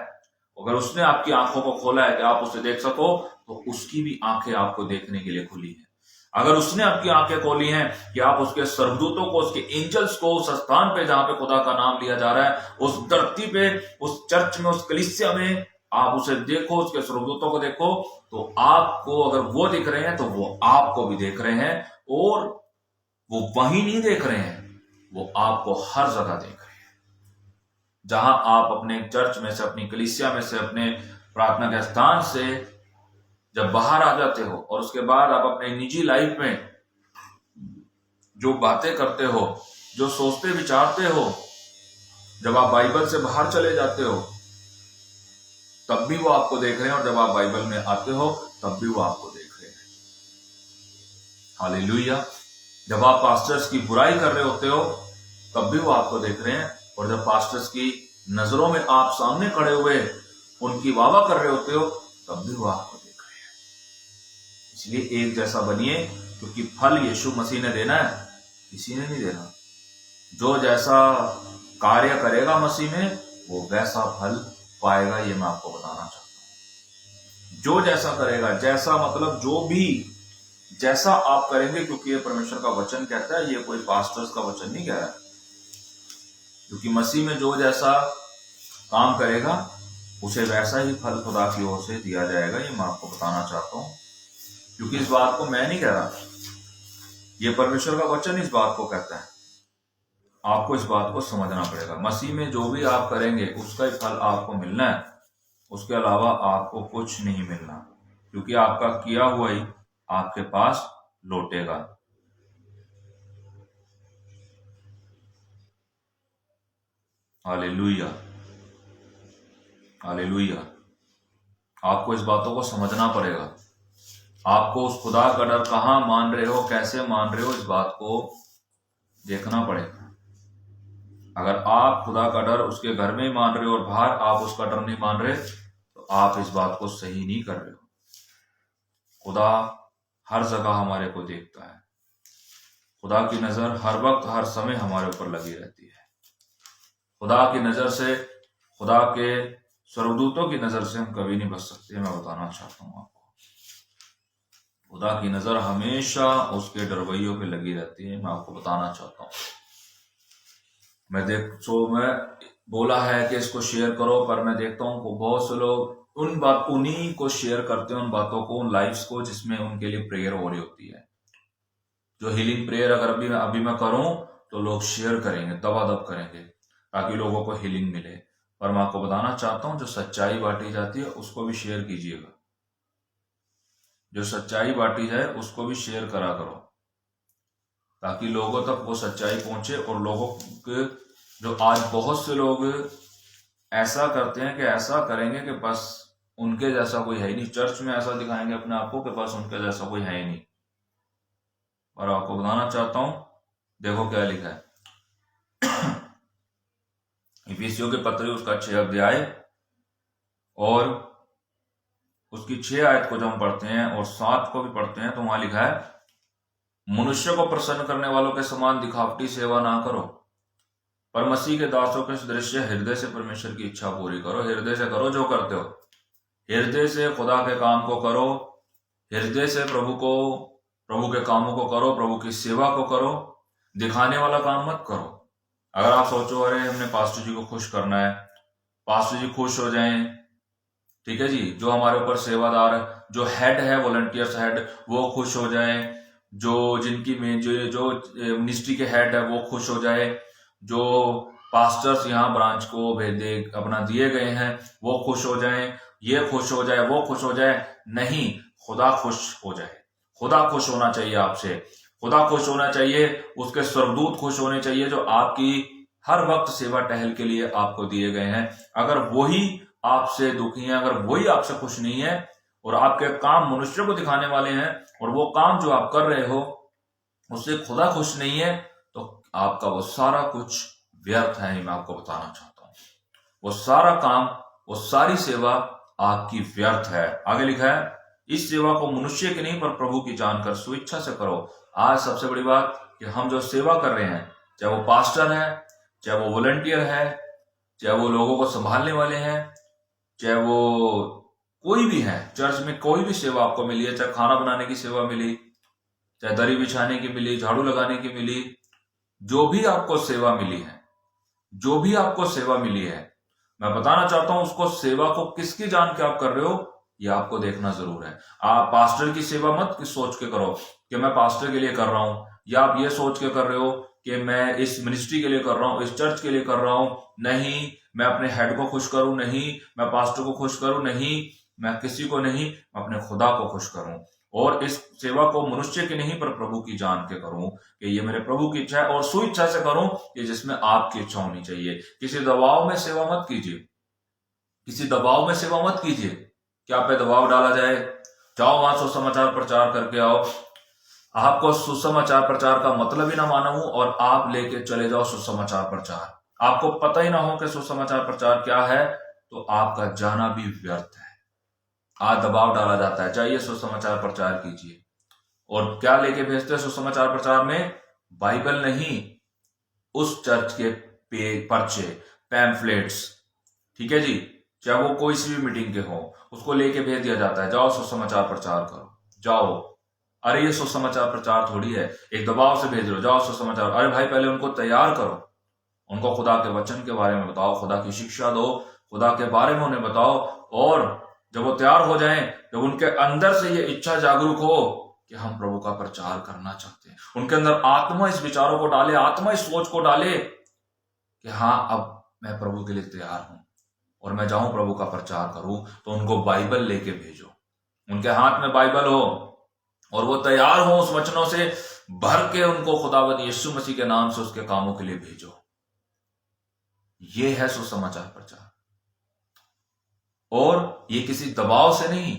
अगर उसने आपकी आंखों को खोला है कि आप उसे देख सको, तो उसकी भी आंखें आपको देखने के लिए खुली हैं। अगर उसने आपकी आंखें खोली हैं कि आप उसके स्वर्गदूतों को, उसके एंजल्स को, उस स्थान पे जहां पे खुदा का नाम लिया जा रहा है, उस धरती पे, उस चर्च में, उस कलीसिया में, आप उसे देखो, उसके स्वर्गदूतों को देखो, तो आपको अगर वो दिख रहे हैं तो वो आपको भी देख रहे हैं, और वो वहीं नहीं देख रहे हैं, वो आपको हर जगह देख रहे हैं। जहां आप अपने चर्च में से, अपनी कलीसिया में से, अपने प्रार्थना के स्थान से जब बाहर आ जाते हो और उसके बाद आप अपने निजी लाइफ में जो बातें करते हो, जो सोचते विचारते हो, जब आप बाइबल से बाहर चले जाते हो तब भी वो आपको देख रहे हैं, और जब आप बाइबल में आते हो तब भी वो आपको देख रहे हैं। हालेलुया। जब आप पास्टर्स की बुराई कर रहे होते हो तब भी वो आपको देख रहे हैं, और जब पास्टर्स की नजरों में आप सामने खड़े हुए उनकी वाह कर रहे होते हो तब भी वो आपको देख रहे हैं। इसलिए एक जैसा बनिए, क्योंकि फल यीशु मसीह ने देना है, किसी ने नहीं देना। जो जैसा कार्य करेगा मसीह में वो वैसा फल पाएगा, ये मैं आपको बताना चाहता हूं। जो जैसा करेगा, जैसा मतलब जो भी जैसा आप करेंगे, क्योंकि ये परमेश्वर का वचन कहता है, ये कोई पास्टर्स का वचन नहीं कह रहा है। क्योंकि मसीह में जो जैसा काम करेगा उसे वैसा ही फल खुदा की ओर से दिया जाएगा, ये मैं आपको बताना चाहता हूं। क्योंकि इस बात को मैं नहीं कह रहा, ये परमेश्वर का वचन इस बात को कहता है। आपको इस बात को समझना पड़ेगा। मसीह में जो भी आप करेंगे उसका ही फल आपको मिलना है, उसके अलावा आपको कुछ नहीं मिलना, क्योंकि आपका किया हुआ ही आपके पास लौटेगा। Hallelujah, hallelujah. आपको इस बातों को समझना पड़ेगा। आपको उस खुदा का डर कहां मान रहे हो, कैसे मान रहे हो, इस बात को देखना पड़ेगा। अगर आप खुदा का डर उसके घर में ही मान रहे हो और बाहर आप उसका डर नहीं मान रहे, तो आप इस बात को सही नहीं कर रहे हो। खुदा हर जगह हमारे को देखता है। खुदा की नजर हर वक्त हर समय हमारे ऊपर लगी रहती है। खुदा की नजर से, खुदा के स्वर्गदूतों की नजर से हम कभी नहीं बच सकते। मैं बताना चाहता हूं आपको, खुदा की नजर हमेशा उसके डरवैयों पे लगी रहती है। मैं आपको बताना चाहता हूं। मैं बोला है कि इसको शेयर करो, पर मैं देखता हूं कि बहुत से लोग उन्हीं को शेयर करते हैं, उन बातों को, उन लाइफ्स को जिसमें उनके लिए प्रेयर हो रही होती है। जो हीलिंग प्रेयर अगर अभी मैं करूं तो लोग शेयर करेंगे, दबादब करेंगे, ताकि लोगों को हीलिंग मिले। पर मैं आपको बताना चाहता हूं, जो सच्चाई बांटी जाती है उसको भी शेयर कीजिएगा। जो सच्चाई बांटी जाए उसको भी शेयर करा करो, ताकि लोगों तक वो सच्चाई पहुंचे। और लोगों के, जो आज बहुत से लोग ऐसा करते हैं कि ऐसा करेंगे कि बस उनके जैसा कोई है ही नहीं, चर्च में ऐसा दिखाएंगे अपने आप को कि बस उनके जैसा कोई है ही नहीं। और आपको बताना चाहता हूं, देखो क्या लिखा है इफिसियों के पत्र उसका 6 अध्याय और उसकी 6 आयत को जब हम पढ़ते हैं और 7 को भी पढ़ते हैं, तो वहां लिखा है, मनुष्य को प्रसन्न करने वालों के समान दिखावटी सेवा ना करो, पर मसीह के दासों के दृश्य हृदय से परमेश्वर की इच्छा पूरी करो। हृदय से करो जो करते हो, हृदय से खुदा के काम को करो, हृदय से प्रभु के कामों को करो, प्रभु की सेवा को करो। दिखाने वाला काम मत करो। अगर आप सोचो अरे हमने पास्टर जी को खुश करना है, पास्टर जी खुश हो जाएं, ठीक है जी, जो हमारे ऊपर सेवादार, जो हेड है, वॉलंटियर्स हेड, वो खुश हो जाए, जो जिनकी में जो मिनिस्ट्री के हेड है वो खुश हो जाए, जो पास्टर्स यहाँ ब्रांच को भेजे अपना दिए गए हैं वो खुश हो जाएं, ये खुश हो जाए, वो खुश हो जाए। नहीं, खुदा खुश हो जाए। खुदा खुश होना चाहिए आपसे, खुदा खुश होना चाहिए, उसके स्वर्गदूत खुश होने चाहिए, जो आपकी हर वक्त सेवा टहल के लिए आपको दिए गए हैं। अगर वही आपसे दुखी हैं, अगर वही आपसे खुश नहीं है, और आपके काम मनुष्य को दिखाने वाले हैं, और वो काम जो आप कर रहे हो उससे खुदा खुश नहीं है, तो आपका वो सारा कुछ व्यर्थ है। मैं आपको बताना चाहता हूं, वो सारा काम, वो सारी सेवा आपकी व्यर्थ है। आगे लिखा है, इस सेवा को मनुष्य की नहीं पर प्रभु की जानकर स्वेच्छा से करो। आज सबसे बड़ी बात कि हम जो सेवा कर रहे हैं, चाहे वो पास्टर है, चाहे वो वॉलंटियर है, चाहे वो लोगों को संभालने वाले हैं, चाहे वो कोई भी है, चर्च में कोई भी सेवा आपको मिली है, चाहे खाना बनाने की सेवा मिली, चाहे दरी बिछाने की मिली, झाड़ू लगाने की मिली, जो भी आपको सेवा मिली है, जो भी आपको सेवा मिली है, मैं बताना चाहता हूं, उसको सेवा को किसकी जान के आप कर रहे हो ये आपको देखना जरूर है। आप पास्टर की सेवा मत सोच के करो कि मैं पास्टर के लिए कर रहा हूं, या आप ये सोच के कर रहे हो कि मैं इस मिनिस्ट्री के लिए कर रहा हूं, इस चर्च के लिए कर रहा हूं, नहीं मैं अपने हेड को खुश करूं, नहीं मैं पास्टर को खुश करूं, नहीं मैं किसी को नहीं, मैं अपने खुदा को खुश करूं और इस सेवा को मनुष्य की नहीं पर प्रभु की जान के करूं कि ये मेरे प्रभु की इच्छा है और सुइच्छा से करूं कि जिसमें आपकी इच्छा होनी चाहिए। किसी दबाव में सेवा मत कीजिए, किसी दबाव में सेवा मत कीजिए कि आप पे दबाव डाला जाए, जाओ वहां सुसमाचार प्रचार करके आओ। आपको सुसमाचार प्रचार का मतलब ही ना मालूम और आप लेके चले जाओ सुसमाचार प्रचार, आपको पता ही ना हो कि सुसमाचार प्रचार क्या है, तो आपका जाना भी व्यर्थ है। आज दबाव डाला जाता है, जाइए सुसमाचार प्रचार कीजिए, और क्या लेके भेजते हैं सुसमाचार प्रचार में? बाइबल नहीं, उस चर्च के पर्चे, पैम्फलेट्स, ठीक है जी, चाहे वो कोई सी भी मीटिंग के हो, उसको लेके भेज दिया जाता है, जाओ सुसमाचार प्रचार करो, जाओ। अरे ये सुसमाचार प्रचार थोड़ी है, एक दबाव से भेज रहे हो, जाओ सुसमाचार। अरे भाई पहले उनको तैयार करो, उनको खुदा के वचन के बारे में बताओ, खुदा की शिक्षा दो, खुदा के बारे में उन्हें बताओ, और जब वो तैयार हो जाएं, जब उनके अंदर से ये इच्छा जागरूक हो कि हम प्रभु का प्रचार करना चाहते हैं, उनके अंदर आत्मा इस विचारों को डाले, आत्मा इस सोच को डाले कि हाँ अब मैं प्रभु के लिए तैयार हूं और मैं जाऊं प्रभु का प्रचार करूं, तो उनको बाइबल लेके भेजो, उनके हाथ में बाइबल हो और वो तैयार हो उस वचनों से भर के, उनको खुदावंद यीशु मसीह के नाम से उसके कामों के लिए भेजो। ये है सुसमाचार प्रचार, और ये किसी दबाव से नहीं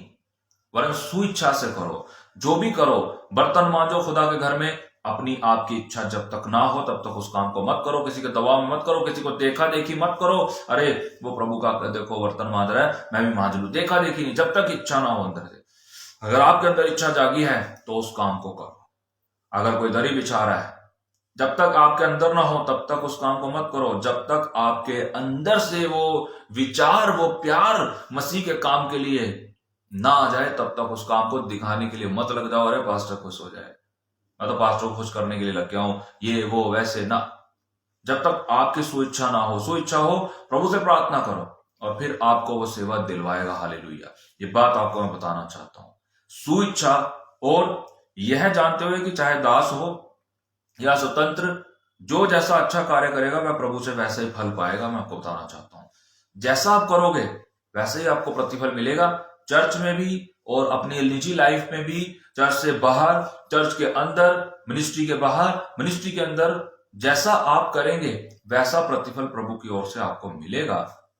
वरन सुइच्छा से करो। जो भी करो, बर्तन मांजो खुदा के घर में, अपनी आपकी इच्छा जब तक ना हो तब तक उस काम को मत करो, किसी के दबाव में मत करो, किसी को देखा देखी मत करो। अरे वो प्रभु का देखो बर्तन मांज रहा है, मैं भी मांज लू, देखा देखी नहीं, जब तक इच्छा ना हो अंदर से। अगर आपके अंदर इच्छा जागी है तो उस काम को करो। अगर कोई दरी बिछा रहा है, जब तक आपके अंदर ना हो तब तक उस काम को मत करो, जब तक आपके अंदर से वो विचार, वो प्यार मसीह के काम के लिए ना आ जाए तब तक उस काम को दिखाने के लिए मत लग जाओ। अरे पास्टर खुश हो जाए, मैं तो पास्टर को खुश करने के लिए लग गया हूं, ये वो वैसे ना। जब तक आपकी सुइच्छा ना हो, सुइच्छा हो प्रभु से प्रार्थना करो और फिर आपको वो सेवा दिलवाएगा। हालेलुया, ये बात आपको मैं बताना चाहता हूं। सुइच्छा, और यह जानते हुए कि चाहे दास हो या स्वतंत्र, जो जैसा अच्छा कार्य करेगा वह प्रभु से वैसे ही फल पाएगा। मैं आपको बताना चाहता हूं, जैसा आप करोगे वैसे ही आपको प्रतिफल मिलेगा, चर्च में भी और अपनी निजी लाइफ में भी, चर्च से बाहर, चर्च के अंदर, मिनिस्ट्री के बाहर, मिनिस्ट्री के अंदर। जैसा आप करेंगे वैसा प्रतिफल प्रभु की ओर से आपको मिलेगा,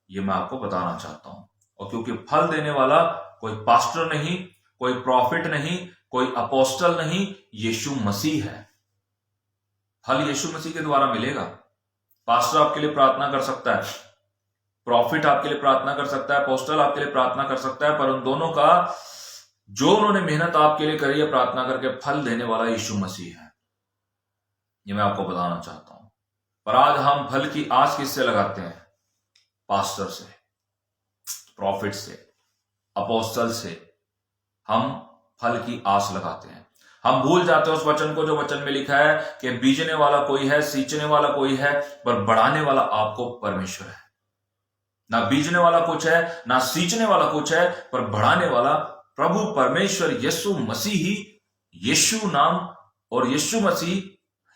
ये मैं आपको बताना चाहता हूं। और क्योंकि फल देने वाला कोई पास्टर नहीं, कोई प्रॉफिट नहीं, कोई अपोस्टल नहीं, यीशु मसीह है। फल यीशु मसीह के द्वारा मिलेगा। पास्टर आपके लिए प्रार्थना कर सकता है, प्रॉफिट आपके लिए प्रार्थना कर सकता है, अपोस्टल आपके लिए प्रार्थना कर सकता है, पर उन दोनों का जो उन्होंने मेहनत आपके लिए करी है प्रार्थना करके, फल देने वाला यीशु मसीह है। ये मैं आपको बताना चाहता हूं। पर आज हम फल की आस किससे लगाते हैं? पास्टर से, प्रॉफिट से, अपोस्टल से हम फल की आस लगाते हैं। हम भूल जाते हैं उस वचन को जो वचन में लिखा है कि बीजने वाला कोई है, सींचने वाला कोई है, पर बढ़ाने वाला आपको परमेश्वर है। ना बीजने वाला कुछ है, ना सींचने वाला कुछ है, पर बढ़ाने वाला प्रभु परमेश्वर यीशु मसीह ही, यीशु नाम और यीशु मसीह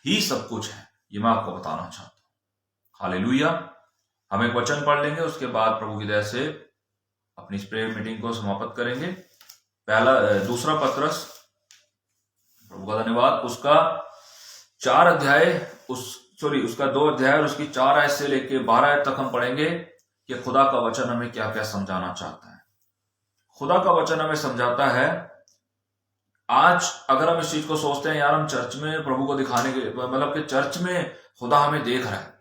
ही सब कुछ है। ये मैं आपको बताना चाहता हूं। हालेलुया। हम एक वचन पढ़ लेंगे, उसके बाद प्रभु की दया से अपनी प्रेयर मीटिंग को समाप्त करेंगे। दूसरा पत्रस, प्रभु का धन्यवाद, उसका 4 अध्याय, उसका 2 अध्याय और उसकी 4 आयत से लेके 12 आयत तक हम पढ़ेंगे कि खुदा का वचन हमें क्या क्या समझाना चाहता है। खुदा का वचन हमें समझाता है, आज अगर हम इस चीज को सोचते हैं यार हम चर्च में प्रभु को दिखाने के, मतलब कि चर्च में खुदा हमें देख रहा है,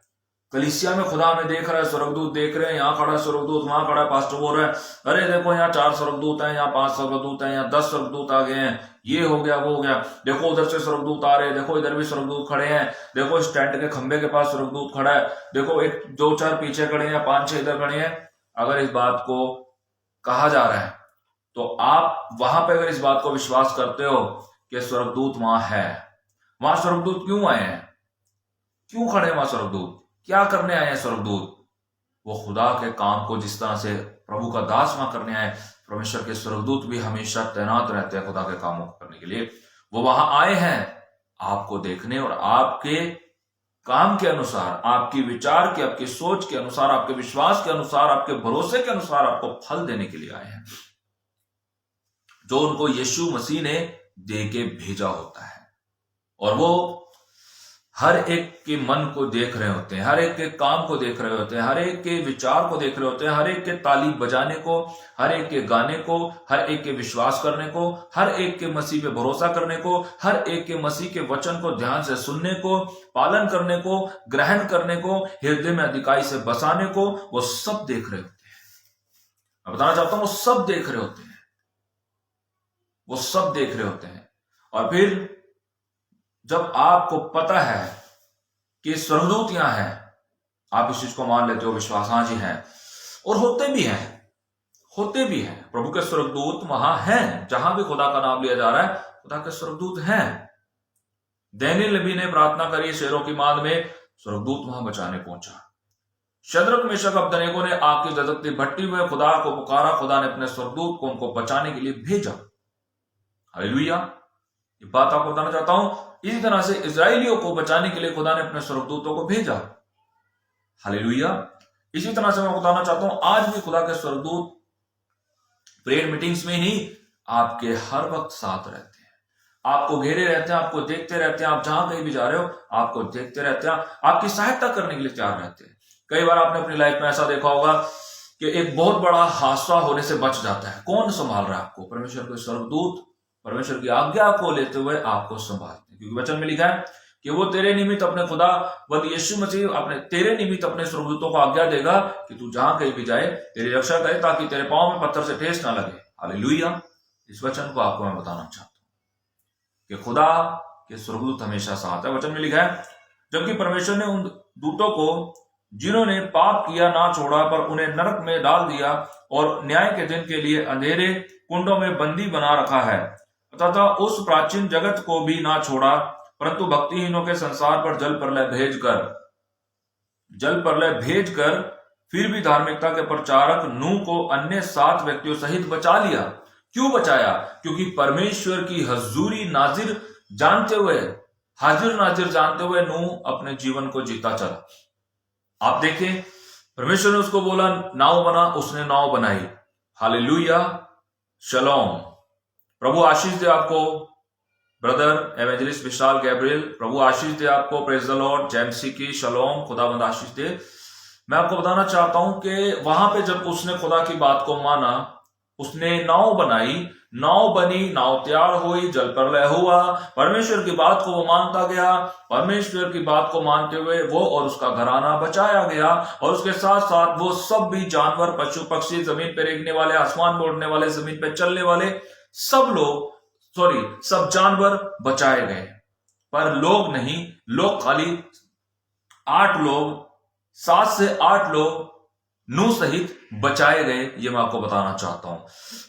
कलीसिया में खुदा हमें देख रहा है, स्वर्गदूत देख रहे हैं, यहाँ खड़ा है स्वर्गदूत, वहां खड़ा है पास्टर बोल रहा है, अरे देखो यहाँ 4 स्वर्गदूत हैं, यहाँ 5 स्वर्गदूत हैं, यहाँ 10 स्वर्गदूत आ गए हैं, ये हो गया वो हो गया, देखो उधर से स्वर्गदूत आ रहे हैं, देखो इधर भी स्वर्गदूत खड़े हैं, देखो इस टेंट के खंबे के पास स्वर्गदूत खड़ा है, देखो 1-2-4 पीछे खड़े हैं, 5-6 इधर खड़े हैं। अगर इस बात को कहा जा रहा है तो आप वहां पे अगर इस बात को विश्वास करते हो कि स्वर्गदूत वहां है, वहां स्वर्गदूत क्यों आए हैं, क्यों खड़े हैं वहां स्वर्गदूत, क्या करने आए हैं स्वर्गदूत? वो खुदा के काम को जिस तरह से प्रभु का दास वहां करने आए, परमेश्वर के स्वर्गदूत भी हमेशा तैनात रहते हैं खुदा के कामों को करने के लिए। वो वहां आए हैं आपको देखने और आपके काम के अनुसार, आपकी विचार के, आपकी सोच के अनुसार, आपके विश्वास के अनुसार, आपके भरोसे के अनुसार आपको फल देने के लिए आए हैं, जो उनको यीशु मसीह ने दे के भेजा होता है। और वो हर एक के मन को देख रहे होते हैं, हर एक के काम को देख रहे होते हैं, हर एक के विचार को देख रहे होते हैं, हर एक के ताली बजाने को, हर एक के गाने को, हर एक के विश्वास करने को, हर एक के मसीह पे भरोसा करने को, हर एक के मसीह के वचन को ध्यान से सुनने को, पालन करने को, ग्रहण करने को, हृदय में अधिकाई से बसाने को, वो सब देख रहे होते हैं। मैं बताना चाहता हूं, वो सब देख रहे होते हैं, वो सब देख रहे होते हैं। और फिर जब आपको पता है कि स्वर्गदूत यहां है, आप इस चीज को मान लेते हो, विश्वास हाँ जी है, और होते भी हैं। प्रभु के स्वर्गदूत वहां हैं, जहां भी खुदा का नाम लिया जा रहा है, खुदा के स्वर्गदूत हैं। दानिय्येल नबी ने प्रार्थना करी शेरों की माद में, स्वर्गदूत वहां बचाने पहुंचा। शद्रक मेशक अबेदनगो ने आग की धधकती भट्टी में खुदा को पुकारा, खुदा ने अपने स्वर्गदूत को उनको बचाने के लिए भेजा। हालेलुया। ये बात आपको बताना चाहता हूं, इसी तरह से इजराइलियों को बचाने के लिए खुदा ने अपने स्वर्गदूतों को भेजा। हालेलुया। इसी तरह से मैं बताना चाहता हूं, आज भी खुदा के स्वर्गदूत प्रेयर मीटिंग्स में ही आपके हर वक्त साथ रहते हैं, आपको घेरे रहते हैं, आपको देखते रहते हैं। आप जहां कहीं भी जा रहे हो, आपको देखते रहते हैं, आपकी सहायता करने के लिए तैयार रहते हैं। कई बार आपने अपनी लाइफ में ऐसा देखा होगा कि एक बहुत बड़ा हादसा होने से बच जाता है। कौन संभाल रहा है आपको? परमेश्वर के स्वर्गदूत परमेश्वर की आज्ञा को लेते हुए आपको संभालते हैं, क्योंकि वचन में लिखा है कि वो तेरे निमित्त अपने खुदा व यीशु मसीह अपने तेरे निमित्त अपने स्वर्गदूतों को आज्ञा देगा कि तू जहां कहीं भी जाए तेरी रक्षा करे, ताकि तेरे पांव में पत्थर से ठेस ना लगे। हालेलुया। इस वचन को आपको मैं बताना चाहता हूं कि खुदा के स्वर्गदूत हमेशा साथ है। वचन में लिखा है, जबकि परमेश्वर ने उन दूतों को जिन्होंने पाप किया ना छोड़ा, पर उन्हें नरक में डाल दिया और न्याय के दिन के लिए अंधेरे कुंडों में बंदी बना रखा है, तथा उस प्राचीन जगत को भी ना छोड़ा, परंतु भक्तिहीनों के संसार पर जल प्रलय भेजकर फिर भी धार्मिकता के प्रचारक नूह को अन्य 7 व्यक्तियों सहित बचा लिया। क्यों बचाया? क्योंकि परमेश्वर की हाजिर नाजिर जानते हुए नूह अपने जीवन को जीता चला। आप देखें, परमेश्वर ने उसको बोला नाव बना, उसने नाव बनाई। हालेलुया, शलोम। प्रभु आशीष दे आपको ब्रदर एवेंजलिस्ट विशाल गैब्रियल, प्रभु आशीष दे आपको, प्रेज द लॉर्ड, जेमसी की शलोम, खुदावंद आशीष दे। मैं आपको बताना चाहता हूं कि वहां पे जब उसने खुदा की बात को माना, उसने नाव बनाई, नाव बनी, नाव तैयार हुई, जल प्रलय हुआ, परमेश्वर की बात को वो मानता गया, परमेश्वर की बात को मानते हुए वो और उसका घराना बचाया गया, और उसके साथ साथ वो सब भी जानवर, पशु पक्षी, जमीन पे रेंगने वाले, आसमान में उड़ने वाले, जमीन पे चलने वाले सब जानवर बचाए गए। पर लोग नहीं, लोग खाली 7 से 8 लोग नूह सहित बचाए गए। ये मैं आपको बताना चाहता हूं।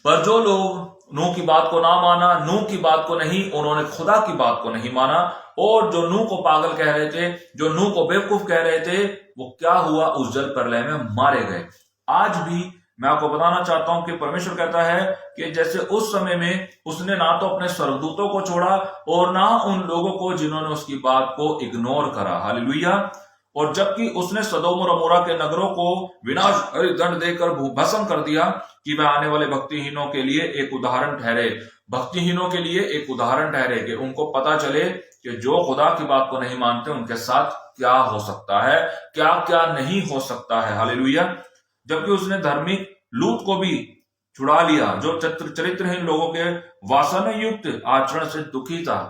पर जो लोग नूह की बात को ना माना, नूह की बात को नहीं, उन्होंने खुदा की बात को नहीं माना, और जो नूह को पागल कह रहे थे, जो नूह को बेवकूफ कह रहे थे, वो क्या हुआ? उस जल प्रलय में मारे गए। आज भी मैं आपको बताना चाहता हूं कि परमेश्वर कहता है कि जैसे उस समय में उसने ना तो अपने स्वर्गदूतों को छोड़ा और ना उन लोगों को जिन्होंने उसकी बात को इग्नोर करा। हालेलुया। और जबकि उसने सदोम और अमोरा के नगरों को विनाशकारी दंड देकर भस्म कर दिया कि वह आने वाले भक्तिहीनों के लिए एक उदाहरण ठहरे, भक्तिहीनों के लिए एक उदाहरण ठहरे, कि उनको पता चले कि जो खुदा की बात को नहीं मानते उनके साथ क्या हो सकता है, क्या क्या नहीं हो सकता है। हालेलुया। जबकि उसने धार्मिक लूत को भी छुड़ा लिया, जो चरित्रहीन लोगों के वासना युक्त आचरण से दुखी था।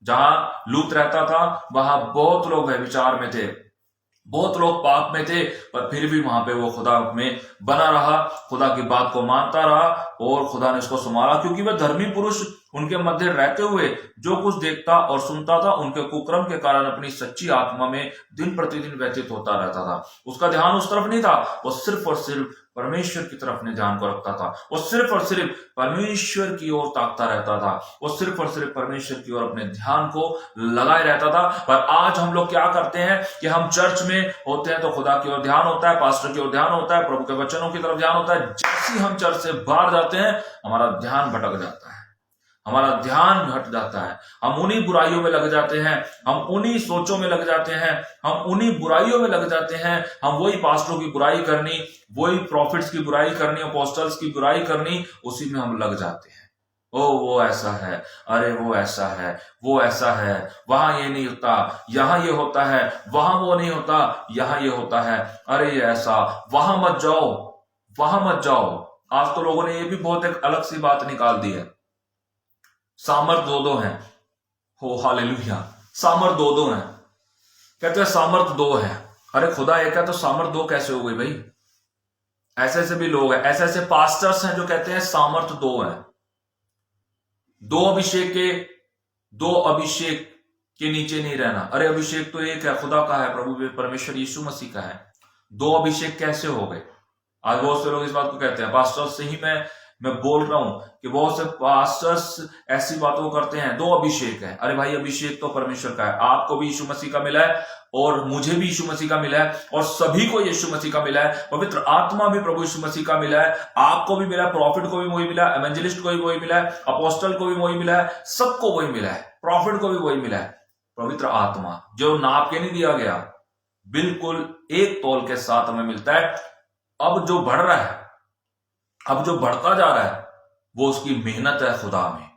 जहां लूत रहता था वहां बहुत लोग व्यभिचार में थे, बहुत लोग पाप में थे, पर फिर भी वहां पे वो खुदा में बना रहा, खुदा की बात को मानता रहा, और खुदा ने उसको संभाला, क्योंकि वह धर्मी पुरुष उनके मध्य रहते हुए जो कुछ देखता और सुनता था, उनके कुकर्म के कारण अपनी सच्ची आत्मा में दिन प्रतिदिन व्यतीत होता रहता था। उसका ध्यान उस तरफ नहीं था, वो सिर्फ और सिर्फ परमेश्वर की तरफ अपने ध्यान को रखता था। वो सिर्फ और सिर्फ परमेश्वर की ओर ताकता रहता था, वो सिर्फ और सिर्फ परमेश्वर की ओर अपने ध्यान को लगाए रहता था। पर आज हम लोग क्या करते हैं कि हम चर्च में होते हैं तो खुदा की ओर ध्यान होता है, पास्टर की ओर ध्यान होता है, प्रभु के वचनों की तरफ ध्यान होता है। जैसे हम चर्च से बाहर जाते हैं हमारा ध्यान भटक जाता है, हमारा ध्यान हट जाता है, हम उन्हीं बुराइयों में लग जाते हैं, हम उन्हीं सोचों में लग जाते हैं, हम उन्हीं बुराइयों में लग जाते हैं। हम वही पास्टरों की बुराई करनी, वही प्रॉफिट्स की बुराई करनी, अपोस्टल्स की बुराई करनी, उसी में हम लग जाते हैं। ओ वो ऐसा है, अरे वो ऐसा है, वो ऐसा है, वहां ये नहीं होता, यहां ये होता है, वहां वो नहीं होता, यहां ये होता है, अरे ये ऐसा, वहां मत जाओ, वहां मत जाओ। आज तो लोगों ने ये भी बहुत एक अलग सी बात निकाल दी है, सामर्थ दो दो है। हो हालेलुया, सामर्थ दो दो है। कहते हैं सामर्थ दो है। अरे खुदा एक है तो सामर्थ दो कैसे हो गई भाई? ऐसे ऐसे भी लोग हैं, ऐसे ऐसे पास्टर्स हैं जो कहते हैं सामर्थ दो है। दो अभिषेक के नीचे नहीं रहना। अरे अभिषेक तो एक है, खुदा का है, प्रभु परमेश्वर यीशु मसीह का है। दो अभिषेक कैसे हो गए? आज बहुत से लोग इस बात को कहते हैं। पास्टर्स से ही मैं बोल रहा हूं कि बहुत से पास्टर्स ऐसी बातों करते हैं, दो अभिषेक है। अरे भाई अभिषेक तो परमेश्वर का है, आपको भी यीशु मसीह का मिला है और मुझे भी यीशु मसीह का मिला है और सभी को यीशु मसीह का मिला है। पवित्र आत्मा भी प्रभु यीशु मसीह का मिला है, आपको भी मिला है, प्रॉफिट को भी वही मिला है, एवेंजलिस्ट को भी वही मिला है, अपोस्टल को भी वही मिला है, सबको वही मिला है, प्रॉफिट को भी वही मिला है। पवित्र आत्मा जो नाप के नहीं दिया गया, बिल्कुल एक तौल के साथ हमें मिलता है। अब जो बढ़ रहा है, अब जो बढ़ता जा रहा है, वो उसकी मेहनत है खुदा में,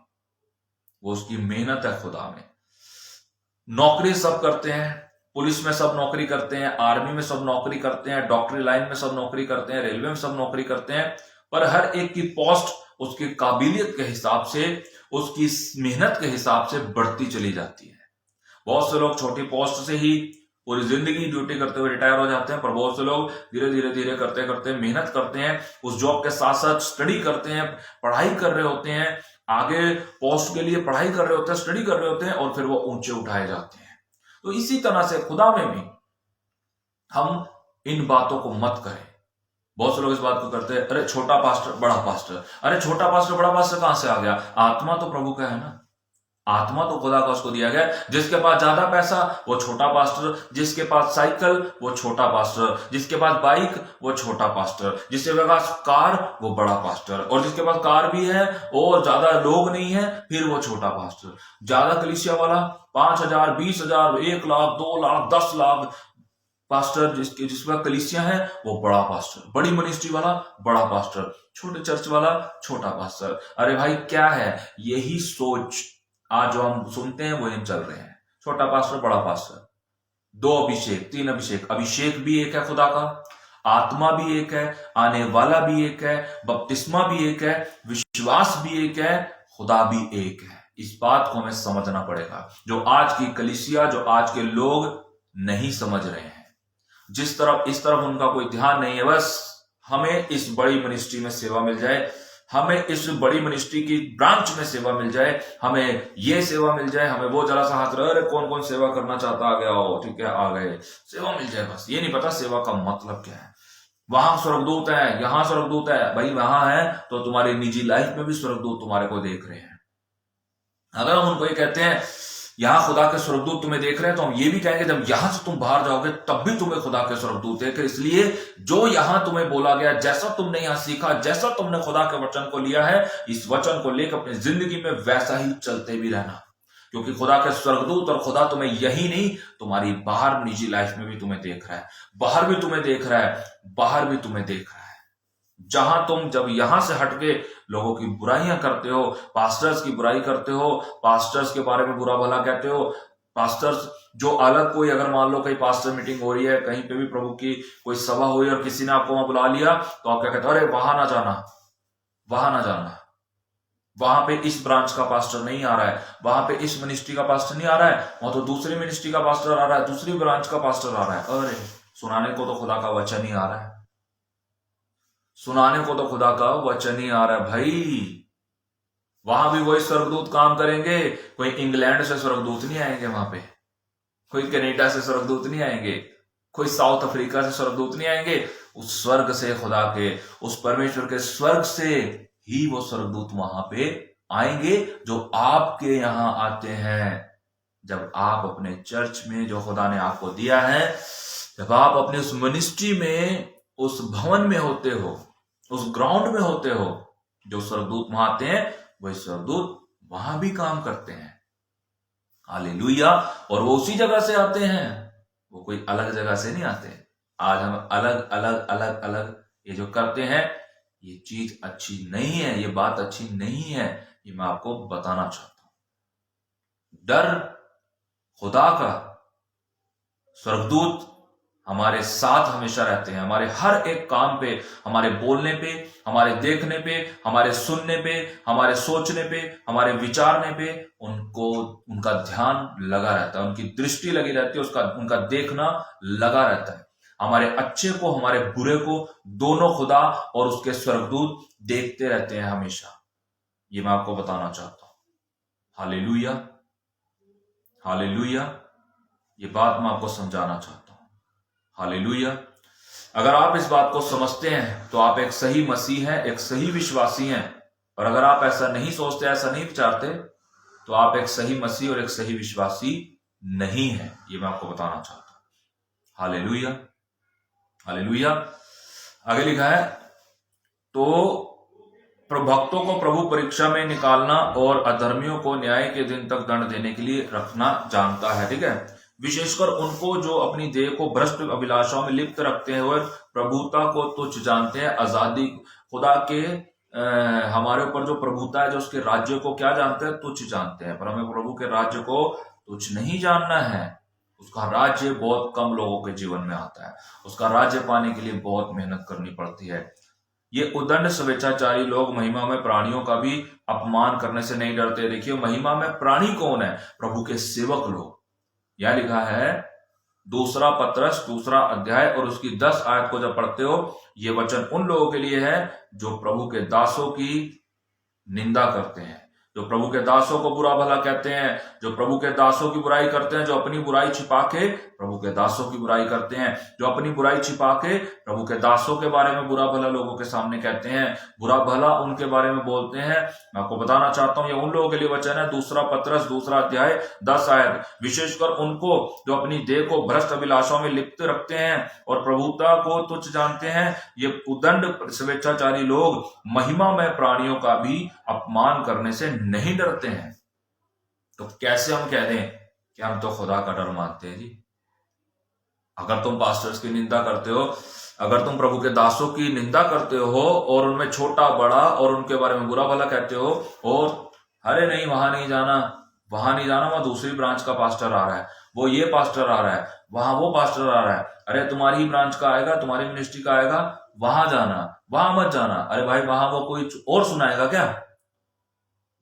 वो उसकी मेहनत है खुदा में। नौकरी सब करते हैं, पुलिस में सब नौकरी करते हैं, आर्मी में सब नौकरी करते हैं, डॉक्टरी लाइन में सब नौकरी करते हैं, रेलवे में सब नौकरी करते हैं, पर हर एक की पोस्ट उसकी काबिलियत के हिसाब से, उसकी मेहनत के हिसाब से बढ़ती चली जाती है। बहुत से लोग छोटी पोस्ट से ही पूरी जिंदगी ड्यूटी करते हुए रिटायर हो जाते हैं, पर बहुत से लोग धीरे धीरे धीरे करते करते मेहनत करते हैं, उस जॉब के साथ साथ स्टडी करते हैं, पढ़ाई कर रहे होते हैं, आगे पोस्ट के लिए पढ़ाई कर रहे होते हैं, स्टडी कर रहे होते हैं और फिर वो ऊंचे उठाए जाते हैं। तो इसी तरह से खुदा में भी हम इन बातों को मत करें। बहुत से लोग इस बात को करते हैं, अरे छोटा पास्टर बड़ा पास्टर, अरे छोटा पास्टर बड़ा पास्टर कहां से आ गया? आत्मा तो प्रभु का है ना, आत्मा तो खुदा का उसको दिया गया। जिसके पास ज्यादा पैसा वो छोटा पास्टर, जिसके पास साइकिल वो छोटा पास्टर, जिसके पास बाइक वो छोटा पास्टर, जिसके पास कार वो बड़ा पास्टर, और जिसके पास कार भी है और ज्यादा लोग नहीं है फिर वो छोटा पास्टर। ज्यादा कलीसिया वाला 5,000, 20,000, 1 लाख, 2 लाख, 10 लाख पास्टर जिसका कलीसिया है वो बड़ा पास्टर, बड़ी मिनिस्ट्री वाला बड़ा पास्टर, छोटे चर्च वाला छोटा पास्टर। अरे भाई क्या है? यही सोच आज जो हम सुनते हैं वही चल रहे हैं। छोटा पास्टर बड़ा पास्टर, दो अभिषेक, तीन अभिषेक। अभिषेक भी एक है खुदा का, आत्मा भी एक है, आने वाला भी एक है, बपतिस्मा भी एक है, विश्वास भी एक है, खुदा भी एक है। इस बात को हमें समझना पड़ेगा, जो आज की कलीसिया, जो आज के लोग नहीं समझ रहे हैं। इस तरफ उनका कोई ध्यान नहीं है। बस हमें इस बड़ी मिनिस्ट्री में सेवा मिल जाए, हमें इस बड़ी मिनिस्ट्री की ब्रांच में सेवा मिल जाए, हमें ये सेवा मिल जाए, हमें वो जरा सा हाथ रहे, अरे कौन कौन सेवा करना चाहता आ गया हो, ठीक है आ गए, सेवा मिल जाए। बस ये नहीं पता सेवा का मतलब क्या है। वहां स्वर्गदूत है, यहां स्वर्गदूत है, भाई वहां है तो तुम्हारी निजी लाइफ में भी स्वर्गदूत तुम्हारे को देख रहे हैं। अगर हम उनको ये कहते हैं यहां खुदा के स्वर्गदूत तुम्हें देख रहे हैं, तो हम ये भी कहेंगे जब यहां से तुम बाहर जाओगे तब भी तुम्हें खुदा के स्वर्गदूत देख रहे। इसलिए जो यहां तुम्हें बोला गया, जैसा तुमने यहां सीखा, जैसा तुमने खुदा के वचन को लिया है, इस वचन को लेकर अपनी जिंदगी में वैसा ही चलते भी रहना। क्योंकि खुदा के स्वर्गदूत और खुदा तुम्हें यही नहीं, तुम्हारी बाहर निजी लाइफ में भी तुम्हें देख रहा है, बाहर भी तुम्हें देख रहा है, बाहर भी तुम्हें देख रहा है। जहां तुम जब यहां से हटके लोगों की बुराइयां करते हो, पास्टर्स की बुराई करते हो, पास्टर्स के बारे में बुरा भला कहते हो, पास्टर्स जो अलग कोई, अगर मान लो कहीं पास्टर मीटिंग हो रही है, कहीं पे भी प्रभु की कोई सभा हुई और किसी ने आपको वहां बुला लिया, तो आप क्या कहते हो? अरे वहां ना जाना, वहां ना जाना, वहां पे इस ब्रांच का पास्टर नहीं आ रहा है, वहां पे इस मिनिस्ट्री का पास्टर नहीं आ रहा है, वहां तो दूसरी मिनिस्ट्री का पास्टर आ रहा है, दूसरी ब्रांच का पास्टर आ रहा है। अरे सुनाने को तो खुदा का वचन ही आ रहा है, सुनाने को तो खुदा का वचन ही आ रहा है भाई। वहां भी वही स्वर्गदूत काम करेंगे, कोई इंग्लैंड से स्वर्गदूत नहीं आएंगे, वहां पे कोई कनाडा से स्वर्गदूत नहीं आएंगे, कोई साउथ अफ्रीका से स्वर्गदूत नहीं आएंगे। उस स्वर्ग से, खुदा के उस परमेश्वर के स्वर्ग से ही वो स्वर्गदूत वहां पे आएंगे जो आपके यहां आते हैं। जब आप अपने चर्च में जो खुदा ने आपको दिया है, जब आप अपने उस मिनिस्ट्री में, उस भवन में होते हो, उस ग्राउंड में होते हो, जो स्वर्गदूत वहां आते हैं वही स्वर्गदूत वहां भी काम करते हैं। हालेलुया। और वो उसी जगह से आते हैं, वो कोई अलग जगह से नहीं आते। आज हम अलग अलग अलग अलग ये जो करते हैं, ये चीज अच्छी नहीं है, ये बात अच्छी नहीं है। ये मैं आपको बताना चाहता हूं। डर खुदा का, स्वर्गदूत हमारे साथ हमेशा रहते हैं, हमारे हर एक काम पे, हमारे बोलने पे, हमारे देखने पे, हमारे सुनने पे, हमारे सोचने पे, हमारे विचारने पे उनका ध्यान लगा रहता है, उनकी दृष्टि लगी रहती है, उनका देखना लगा रहता है। हमारे अच्छे को, हमारे बुरे को, दोनों खुदा और उसके स्वर्गदूत देखते रहते हैं हमेशा। ये मैं आपको बताना चाहता हूं। Hallelujah, hallelujah. ये बात मैं आपको समझाना चाहता हूं। हालेलुया। अगर आप इस बात को समझते हैं तो आप एक सही मसीह हैं, एक सही विश्वासी हैं। और अगर आप ऐसा नहीं सोचते, ऐसा नहीं विचारते, तो आप एक सही मसीह और एक सही विश्वासी नहीं है। ये मैं आपको बताना चाहता हूं। Hallelujah, hallelujah. आगे लिखा है, तो भक्तों को प्रभु परीक्षा में निकालना और अधर्मियों को न्याय के दिन तक दंड देने के लिए रखना जानता है। ठीक है। विशेषकर उनको जो अपनी देह को भ्रष्ट अभिलाषाओं में लिप्त रखते हैं और प्रभुता को तुच्छ जानते हैं। आजादी खुदा के हमारे ऊपर जो प्रभुता है, जो उसके राज्य को क्या जानते हैं? तुच्छ जानते हैं। पर हमें प्रभु के राज्य को तुच्छ नहीं जानना है। उसका राज्य बहुत कम लोगों के जीवन में आता है। उसका राज्य पाने के लिए बहुत मेहनत करनी पड़ती है। ये उदंड स्वेच्छाचारी लोग महिमा में प्राणियों का भी अपमान करने से नहीं डरते। देखिए, महिमा में प्राणी कौन है? प्रभु के सेवक लोग। यह लिखा है 2 पत्रस 2 अध्याय और उसकी 10 आयत को जब पढ़ते हो, ये वचन उन लोगों के लिए है जो प्रभु के दासों की निंदा करते हैं, जो प्रभु के दासों को बुरा भला कहते हैं, जो प्रभु के दासों की बुराई करते हैं, जो अपनी बुराई छिपा के प्रभु के दासों की बुराई करते हैं, जो अपनी बुराई छिपा के प्रभु के दासों के बारे में बुरा भला लोगों के सामने कहते हैं, बुरा भला उनके बारे में बोलते हैं। मैं आपको बताना चाहता हूं, ये उन लोगों के लिए वचन है। 2 पत्रस 2 अध्याय 10 आयत। विशेषकर उनको जो अपनी देह को भ्रष्ट अभिलाषाओं में लिप्त रखते हैं और प्रभुता को तुच्छ जानते हैं। ये उदंड स्वेच्छाचारी लोग महिमा में प्राणियों का भी अपमान करने से नहीं डरते हैं। तो कैसे हम कह दें कि हम तो खुदा का डर मानते हैं? जी, अगर तुम पास्टर्स की निंदा करते हो, अगर तुम प्रभु के दासों की निंदा करते हो और उनमें छोटा बड़ा और उनके बारे में बुरा भला कहते हो, और अरे नहीं वहां नहीं जाना, वहां दूसरी ब्रांच का पास्टर आ रहा है, वो ये पास्टर आ रहा है, वहां वो पास्टर आ रहा है, अरे तुम्हारी ही ब्रांच का आएगा, तुम्हारी मिनिस्ट्री का आएगा, वहां जाना, वहां मत जाना। अरे भाई, वहां वो कोई और सुनाएगा क्या?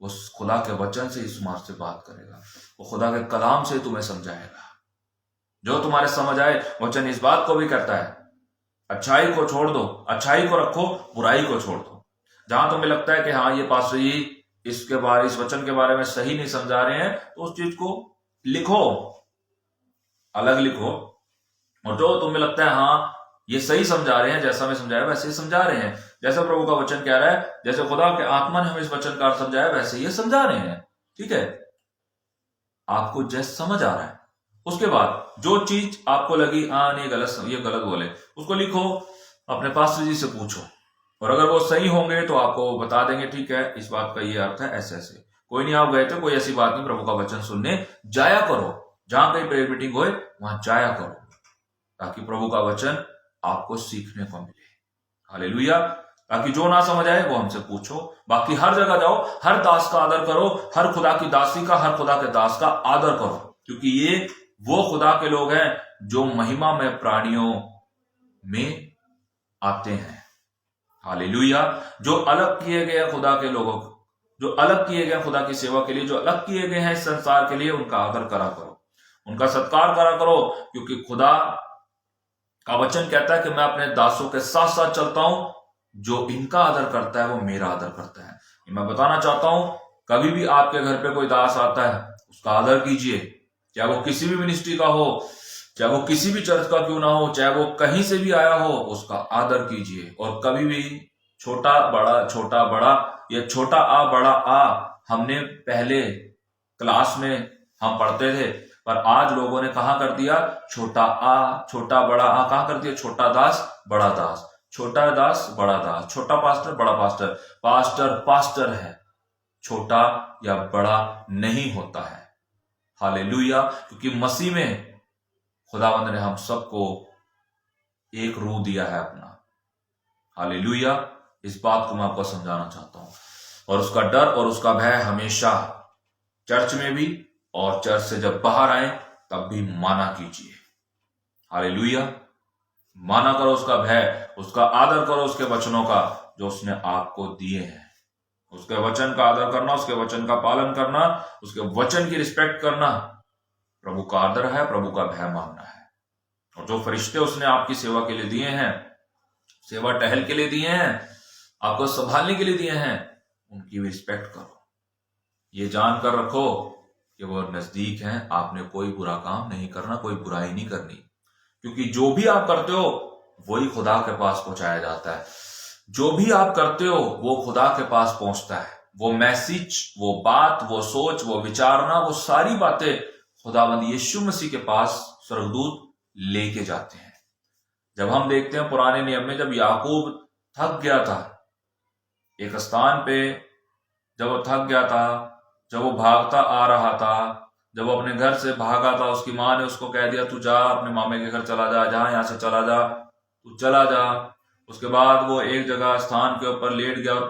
वो खुदा के वचन से इस मार्ग से बात करेगा, वो खुदा के कलाम से तुम्हें समझाएगा। जो तुम्हारे समझ आए। वचन इस बात को भी करता है, अच्छाई को छोड़ दो, अच्छाई को रखो, बुराई को छोड़ दो। जहां तुम्हें लगता है कि हाँ ये पास्टर जी इस वचन के बारे में सही नहीं समझा रहे हैं, तो उस चीज को लिखो, अलग लिखो। और जो तुम्हें लगता है हाँ ये सही समझा रहे हैं, जैसा मैं समझाया वैसे ही समझा रहे हैं, जैसे प्रभु का वचन कह रहा है, जैसे खुदा के आत्मा ने हमें इस वचन का समझाया वैसे ये समझा रहे हैं। ठीक है, आपको जैसे समझ आ रहा है। उसके बाद जो चीज आपको लगी हाँ नहीं ये गलत बोले, उसको लिखो, अपने पास्टर जी से पूछो, और अगर वो सही होंगे तो आपको बता देंगे, ठीक है इस बात का ये अर्थ है, ऐसे ऐसे। कोई नहीं, आप गए थे, कोई ऐसी बात नहीं, प्रभु का वचन सुनने जाया करो। जहां कहीं प्रेयर मीटिंग होए वहां जाया करो, ताकि प्रभु का वचन आपको सीखने को मिले। हालेलुया। ताकि जो ना समझ आए वो हमसे पूछो। बाकी हर जगह जाओ, हर दास का आदर करो, हर खुदा की दासी का, हर खुदा के दास का आदर करो, क्योंकि ये वो खुदा के लोग हैं जो महिमा में प्राणियों में आते हैं। हालेलुया। जो अलग किए गए खुदा के लोगों, जो अलग किए गए खुदा की सेवा के लिए, जो अलग किए गए हैं इस संसार के लिए, उनका आदर करा करो, उनका सत्कार करा करो, क्योंकि खुदा का वचन कहता है कि मैं अपने दासों के साथ साथ चलता हूं, जो इनका आदर करता है वो मेरा आदर करता है। मैं बताना चाहता हूं, कभी भी आपके घर पे कोई दास आता है उसका आदर कीजिए, चाहे वो किसी भी मिनिस्ट्री का हो, चाहे वो किसी भी चर्च का क्यों ना हो, चाहे वो कहीं से भी आया हो, उसका आदर कीजिए। और कभी भी छोटा बड़ा या छोटा आ बड़ा आ, हमने पहले क्लास में हम पढ़ते थे, पर आज लोगों ने कहा कर दिया छोटा आ छोटा बड़ा आ, कहा कर दिया छोटा दास बड़ा दास, छोटा दास बड़ा दास, छोटा पास्टर बड़ा पास्टर। पास्टर पास्टर है, छोटा या बड़ा नहीं होता है। हालेलुया। क्योंकि मसीह में खुदावंद ने हम सबको एक रूह दिया है अपना। हालेलुया। इस बात को मैं आपको समझाना चाहता हूं। और उसका डर और उसका भय हमेशा चर्च में भी और चर्च से जब बाहर आए तब भी माना कीजिए। हालेलुया। माना करो उसका भय, उसका आदर करो उसके वचनों का जो उसने आपको दिए हैं। उसके वचन का आदर करना, उसके वचन का पालन करना, उसके वचन की रिस्पेक्ट करना प्रभु का आदर है, प्रभु का भय मानना है। और जो फरिश्ते उसने आपकी सेवा के लिए दिए हैं, सेवा टहल के लिए दिए हैं, आपको संभालने के लिए दिए हैं, उनकी भी रिस्पेक्ट करो। ये जानकर रखो कि वो नजदीक हैं। आपने कोई बुरा काम नहीं करना, कोई बुराई नहीं करनी, क्योंकि जो भी आप करते हो वही खुदा के पास पहुंचाया जाता है। जो भी आप करते हो वो खुदा के पास पहुंचता है। वो मैसेज, वो बात, वो सोच, वो विचारना, वो सारी बातें खुदावंद यीशु मसीह के पास स्वर्गदूत लेके जाते हैं। जब हम देखते हैं पुराने नियम में, जब याकूब थक गया था एक स्थान पे, जब वो थक गया था, जब वो भागता आ रहा था, जब वो अपने घर से भागा था, उसकी माँ ने उसको कह दिया तू जा अपने मामे के घर चला जा, जहां यहां से चला जा, तू चला जा। उसके बाद वो एक जगह स्थान के ऊपर लेट गया और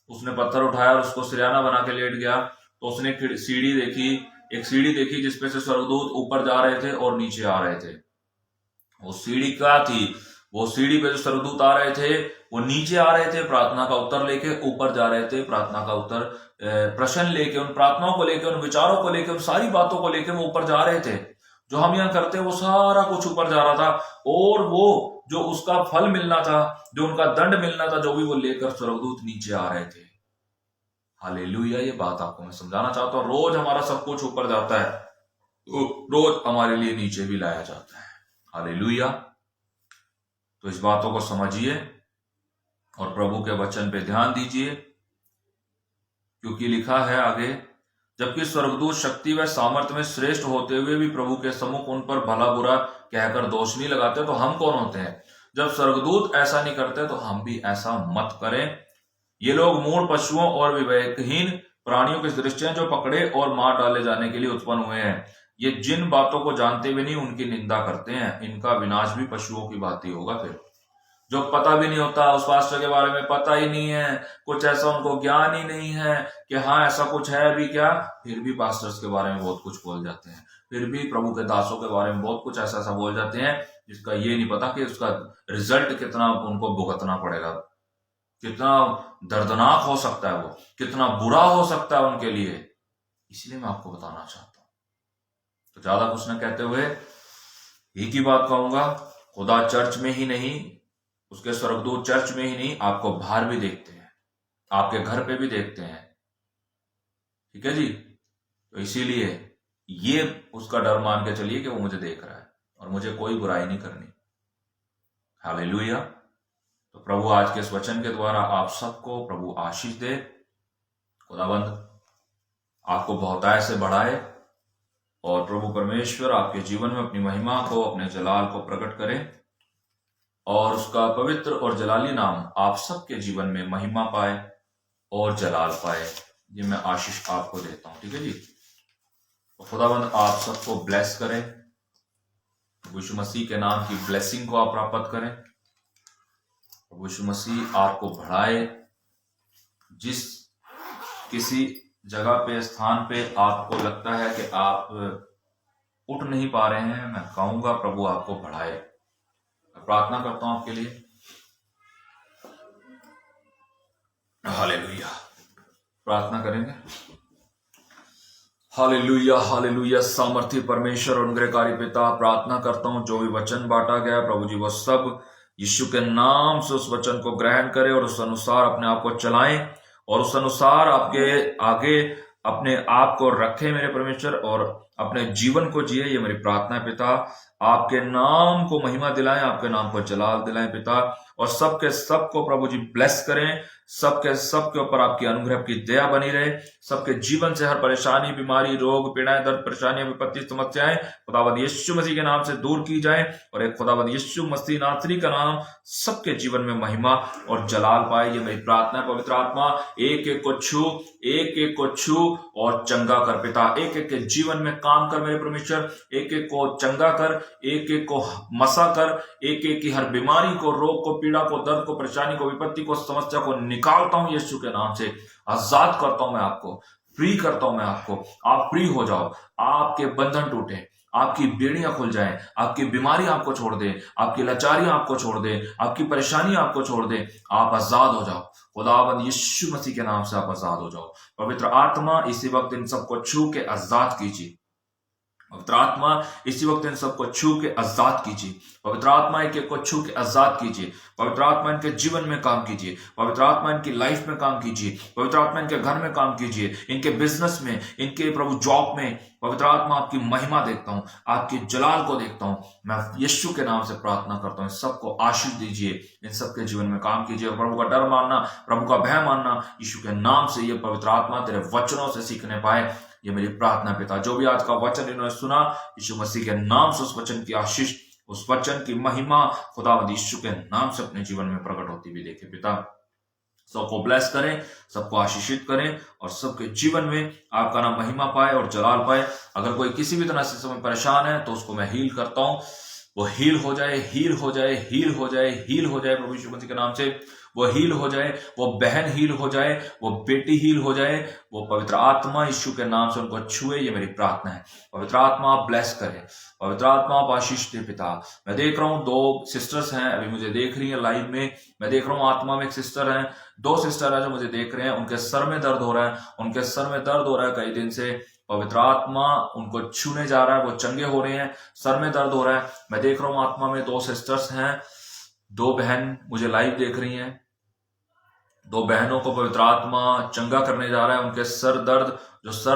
उसने पत्थर उठाया और उसको सिरहाना बना के लेट गया। तो उसने एक सीढ़ी देखी जिसपे से स्वर्गदूत ऊपर जा रहे थे और नीचे आ रहे थे। वो सीढ़ी क्या थी? वो सीढ़ी पे जो स्वर्गदूत आ रहे थे वो नीचे आ रहे थे प्रार्थना का उत्तर लेके, ऊपर जा रहे थे प्रार्थना का उत्तर, प्रश्न लेके, उन प्रार्थनाओं को लेके, उन विचारों को लेके, उन सारी बातों को लेके वो ऊपर जा रहे थे। जो हम यहाँ करते हैं वो सारा कुछ ऊपर जा रहा था, और वो जो उसका फल मिलना था, जो उनका दंड मिलना था, जो भी वो लेकर स्वर्गदूत नीचे आ रहे थे। हालेलुया। ये बात आपको मैं समझाना चाहता हूँ। रोज हमारा सब कुछ ऊपर जाता है, रोज हमारे लिए नीचे भी लाया जाता है। हालेलुया। तो इस बातों को समझिए और प्रभु के वचन पे ध्यान दीजिए, क्योंकि लिखा है आगे, जबकि स्वर्गदूत शक्ति व सामर्थ्य में श्रेष्ठ होते हुए भी प्रभु के सम्मुख उन पर भला बुरा कहकर दोष नहीं लगाते, तो हम कौन होते हैं? जब स्वर्गदूत ऐसा नहीं करते तो हम भी ऐसा मत करें। ये लोग मूढ़ पशुओं और विवेकहीन प्राणियों के दृश्य जो पकड़े और मार डाले जाने के लिए उत्पन्न हुए हैं। ये जिन बातों को जानते भी नहीं उनकी निंदा करते हैं, इनका विनाश भी पशुओं की भांति होगा। फिर जो पता भी नहीं होता, उस पास्टर के बारे में पता ही नहीं है, कुछ ऐसा उनको ज्ञान ही नहीं है कि हाँ ऐसा कुछ है भी क्या, फिर भी पास्टर्स के बारे में बहुत कुछ बोल जाते हैं, फिर भी प्रभु के दासों के बारे में बहुत कुछ ऐसा ऐसा बोल जाते हैं जिसका ये नहीं पता कि उसका रिजल्ट कितना उनको भुगतना पड़ेगा, कितना दर्दनाक हो सकता है, वो कितना बुरा हो सकता है उनके लिए। इसलिए मैं आपको बताना चाहता हूं। तो ज्यादा कुछ न कहते हुए एक ही बात कहूंगा, खुदा चर्च में ही नहीं, उसके स्वर्गदूत चर्च में ही नहीं, आपको बाहर भी देखते हैं, आपके घर पे भी देखते हैं। ठीक है जी। तो इसीलिए ये उसका डर मान के चलिए कि वो मुझे देख रहा है और मुझे कोई बुराई नहीं करनी। हालेलुया। तो प्रभु आज के इस वचन के द्वारा आप सबको प्रभु आशीष दे। खुदाबंद आपको बहुतायत से बढ़ाए और प्रभु परमेश्वर आपके जीवन में अपनी महिमा को, अपने जलाल को प्रकट करे और उसका पवित्र और जलाली नाम आप सबके जीवन में महिमा पाए और जलाल पाए। ये मैं आशीष आपको देता हूं। ठीक है जी। तो खुदाबंद आप सबको ब्लेस करे, यीशु मसीह के नाम की ब्लेसिंग को आप प्राप्त करें। यीशु मसीह आपको बढ़ाए। जिस किसी जगह पे, स्थान पे आपको लगता है कि आप उठ नहीं पा रहे हैं, मैं कहूंगा प्रभु आपको बढ़ाए। मैं प्रार्थना करता हूं आपके लिए। हालेलुया। प्रार्थना करेंगे। Hallelujah, hallelujah. सामर्थी परमेश्वर और अनुग्रहकारी पिता, प्रार्थना करता हूं जो भी वचन बांटा गया प्रभु जी, वो सब यीशु के नाम से उस वचन को ग्रहण करें और उस अनुसार अपने आप को चलाएं और उस अनुसार आपके आगे अपने आप को रखें मेरे परमेश्वर, और अपने जीवन को जिए। ये मेरी प्रार्थना है पिता। आपके नाम को महिमा दिलाएं, आपके नाम को जलाल दिलाएं पिता, और सबके सबको प्रभु जी ब्लेस करें। सबके ऊपर आपकी अनुग्रह, आपकी दया बनी रहे। सबके जीवन से हर परेशानी, बीमारी, रोग, पीड़ाएं, दर्द, परेशानियां, विपत्ति, समस्याएं खुदावंद यीशु मसीह के नाम से दूर की जाए और एक खुदावंद यीशु मसीह नासरी का नाम सबके जीवन में महिमा और जलाल पाए। ये मेरी प्रार्थना है। पवित्र आत्मा एक एक को छू, एक एक को छू और चंगा कर पिता। एक एक के जीवन में काम कर मेरे परमेश्वर। एक एक को चंगा कर, एक एक को मसा कर, एक एक की हर बीमारी को, रोग को, पीड़ा को, दर्द को, परेशानी को, विपत्ति को, समस्या को निकालता हूं यीशु के नाम से। आजाद करता हूं मैं आपको, फ्री करता हूं मैं आपको। आप फ्री हो जाओ, आपके बंधन टूटे, आपकी बेड़ियां खुल जाएं, आपकी बीमारी आपको छोड़ दे, आपकी लाचारी आपको छोड़ दे, आपकी परेशानी आपको छोड़ दे। आप आजाद हो जाओ खुदावंद यीशु मसीह के नाम से। आप आजाद हो जाओ। पवित्र आत्मा इसी वक्त इन सबको छू के आजाद कीजिए। पवित्र आत्मा इसी वक्त इन सबको छू के आजाद कीजिए। पवित्र आत्मा एक एक को छू के आजाद कीजिए। पवित्र आत्मा इनके जीवन में काम कीजिए। पवित्र आत्मा इनकी लाइफ में काम कीजिए। पवित्र आत्मा इनके घर में काम कीजिए, इनके बिजनेस में, इनके प्रभु जॉब में। पवित्र आत्मा आपकी महिमा देखता हूं, आपकी जलाल को देखता हूं। मैं यीशु के नाम से प्रार्थना करता हूं, सबको आशीष दीजिए, इन सबके जीवन में काम कीजिए। प्रभु का डर मानना, प्रभु का भय मानना यीशु के नाम से ये पवित्र आत्मा तेरे वचनों से सीखने पाए। ये मेरी प्रार्थना पिता। जो भी आज का वचन इन्होंने सुना, यीशु मसीह के नाम से उस वचन की आशीष, उस वचन की महिमा खुदावंद यीशु के नाम से अपने जीवन में प्रकट होती भी देखे पिता। सबको ब्लेस करें, सबको आशीषित करें और सबके जीवन में आपका नाम महिमा पाए और जलाल पाए। अगर कोई किसी भी तरह से समय परेशान है तो उसको मैं हील करता हूं। वो हील हो जाए, हील हो जाए, हील हो जाए, हील हो जाए प्रभु यीशु मसीह के नाम से। वो हील हो जाए, वो बहन हील हो जाए, वो बेटी हील हो जाए। वो पवित्र आत्मा यीशु के नाम से उनको छुए, ये मेरी प्रार्थना है। पवित्र आत्मा आप ब्लेस करें, पवित्र आत्मा आप आशीष दे पिता। मैं देख रहा हूँ 2 सिस्टर्स हैं, अभी मुझे देख रही है लाइव में। मैं देख रहा हूँ आत्मा में एक सिस्टर है, 2 सिस्टर है जो मुझे देख रहे हैं। उनके सर में दर्द हो रहा है, उनके सर में दर्द हो रहा है कई दिन से। पवित्र आत्मा उनको छूने जा रहा है, वो चंगे हो रहे हैं। सर में दर्द हो रहा है। मैं देख रहा हूँ आत्मा में 2 सिस्टर्स हैं, 2 बहन मुझे लाइव देख रही हैं। 2 बहनों को पवित्र आत्मा चंगा करने जा रहा है। उनके सर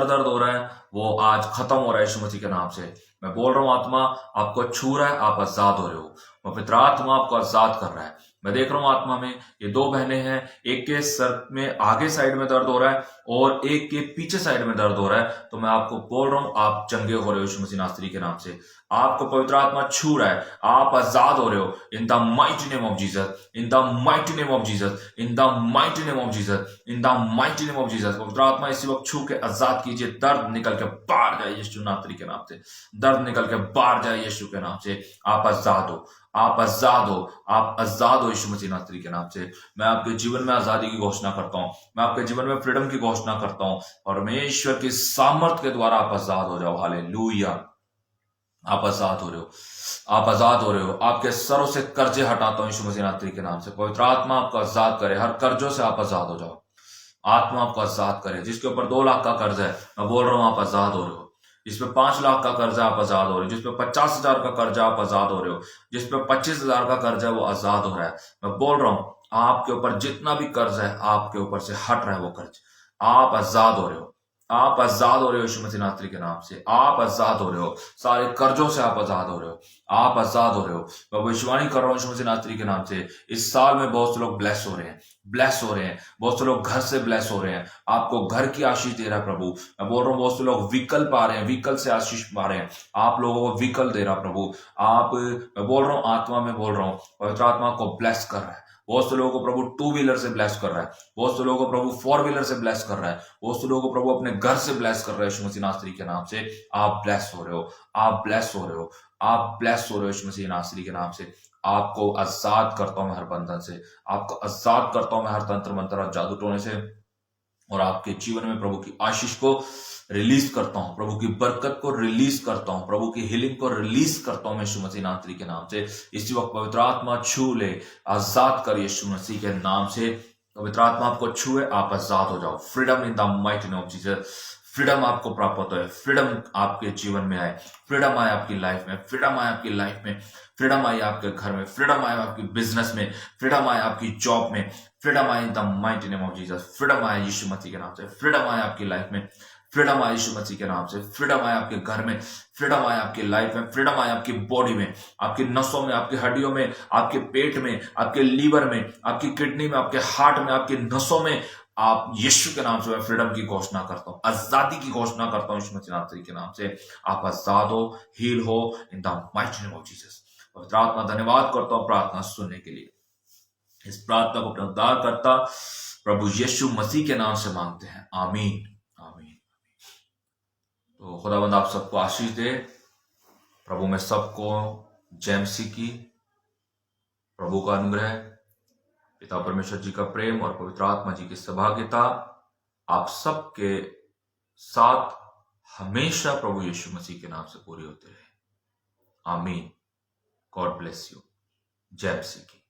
दर्द हो रहा है वो आज खत्म हो रहा है यीशु मसीह के नाम से। मैं बोल रहा हूँ आत्मा आपको छू रहा है, आप आजाद हो रहे हो। पवित्र आत्मा आपको आजाद कर रहा है। मैं देख रहा हूँ आत्मा में ये 2 बहनें हैं, एक के सर में आगे साइड में दर्द हो रहा है और एक के पीछे साइड में दर्द हो रहा है। तो मैं आपको बोल रहा हूँ आप चंगे हो रहे हो यीशु मसीह नासरी के नाम से। आपको पवित्र आत्मा छू रहा है, आप आजाद हो रहे हो। In the mighty name of Jesus, in the mighty name of Jesus, in the mighty name of Jesus, in the mighty name of Jesus. पवित्र आत्मा इसी वक्त छू के आजाद कीजिए। दर्द निकल के बाहर जाए यीशु नासरी के नाम से। दर्द निकल के बाहर जाए यीशु के नाम से। आप आजाद हो, आप आजाद हो, आप आजाद हो यीशु मसीह नासरी के नाम से। मैं आपके जीवन में आजादी की घोषणा करता हूं, मैं आपके जीवन में फ्रीडम की घोषणा करता हूं। परमेश्वर की सामर्थ के द्वारा आप आजाद हो जाओ। हालेलुया। आप आजाद हो रहे हो, आप आजाद हो रहे हो। आपके सरों से कर्जे हटाता हूं यीशु मसीह नासरी के नाम से। पवित्र आत्मा आपको आजाद करे, हर कर्जों से आप आजाद हो जाओ। आत्मा आपको आजाद करे। जिसके ऊपर 2 लाख का कर्ज है, मैं बोल रहा हूं आप आजाद हो रहे हो। जिसपे 5 लाख का कर्ज है आप आजाद हो रहे हो। जिसपे 50,000 का कर्ज है आप आजाद हो रहे हो। जिसपे 25,000 का कर्ज है वो आजाद हो रहा है। मैं बोल रहा हूं आपके ऊपर जितना भी कर्ज है आपके ऊपर से हट रहा है वो कर्ज। आप आजाद हो रहे हो, आप आजाद हो रहे हो यीशु मसीह नासरी के नाम से। आप आजाद हो रहे हो, सारे कर्जों से आप आजाद हो रहे हो, आप आजाद हो रहे हो। मैं भविष्यवाणी कर रहा हूं यीशु मसीह नासरी के नाम से। इस साल में बहुत से लोग ब्लेस हो रहे हैं, ब्लेस हो रहे हैं। बहुत से लोग घर से ब्लेस हो रहे हैं। आपको घर की आशीष दे रहा है प्रभु। मैं बोल रहा हूँ बहुत से लोग व्हीकल पा रहे हैं, व्हीकल से आशीष पा रहे हैं। आप लोगों को व्हीकल दे रहा प्रभु। मैं बोल रहा हूँ आत्मा में बोल रहा हूँ, पवित्र आत्मा को ब्लेस कर रहा है। बहुत से लोगों को प्रभु 2 व्हीलर से ब्लेस कर रहा है। बहुत से लोगों को प्रभु 4 व्हीलर से ब्लेस कर रहा है। बहुत से लोगों को प्रभु अपने घर से ब्लेस कर रहा है यीशु मसीह नासरी के नाम से। आप ब्लेस हो रहे हो, आप ब्लेस हो रहे हो, आप ब्लेस हो रहे हो यीशु मसीह नासरी के नाम से। आपको आजाद करता हूं मैं हर बंधन से, आपको आजाद करता हूं मैं हर तंत्र मंत्र और जादू टोने से। और आपके जीवन में प्रभु की आशीष को रिलीज करता हूं, प्रभु की बरकत को रिलीज करता हूं, प्रभु की हीलिंग को रिलीज करता हूं मैं यीशु मसीह नासरी के नाम से। इसी वक्त पवित्र आत्मा छू ले, आजाद कर यीशु मसीह के नाम से। पवित्र आत्मा आपको छुए, आप आजाद हो जाओ। Freedom in the mighty name of Jesus. Freedom आपको प्राप्त होता है, फ्रीडम आपके जीवन में आए, फ्रीडम आए आपकी लाइफ में, फ्रीडम आए आपकी लाइफ में, फ्रीडम आई आपके घर में, फ्रीडम आए आपकी बिजनेस में, फ्रीडम आए आपकी जॉब में, फ्रीडम आए in the mighty name of Jesus. Freedom आए यीशु मसीह के नाम से, फ्रीडम आए आपकी लाइफ में, फ्रीडम आए यीशु मसीह के नाम से। फ्रीडम आए आपके घर में, फ्रीडम आए आपकी लाइफ में, फ्रीडम आए आपकी बॉडी में, आपकी नसों में, आपकी हड्डियों में, आपके पेट में, आपके लीवर में, आपकी किडनी में, आपके हार्ट में, आपकी नसों में। आप यीशु के नाम से मैं फ्रीडम की घोषणा करता हूं, आजादी की घोषणा करता हूं यीशु मसीह के नाम से। आप आजाद हो, हील हो in the mighty name of Jesus. पवित्र आत्मा धन्यवाद करता हूं प्रार्थना सुनने के लिए। इस प्रार्थना को अपना उद्धार करता प्रभु यीशु मसीह के नाम से मांगते हैं, आमीन आमीन। तो खुदावंद आप सबको आशीष दे। प्रभु में सबको जय मसीह की। प्रभु का अनुग्रह, पिता परमेश्वर जी का प्रेम और पवित्र आत्मा जी की सहभागिता आप सबके साथ हमेशा प्रभु यीशु मसीह के नाम से पूरी होते रहे, आमीन। God bless you. जय मसीह की।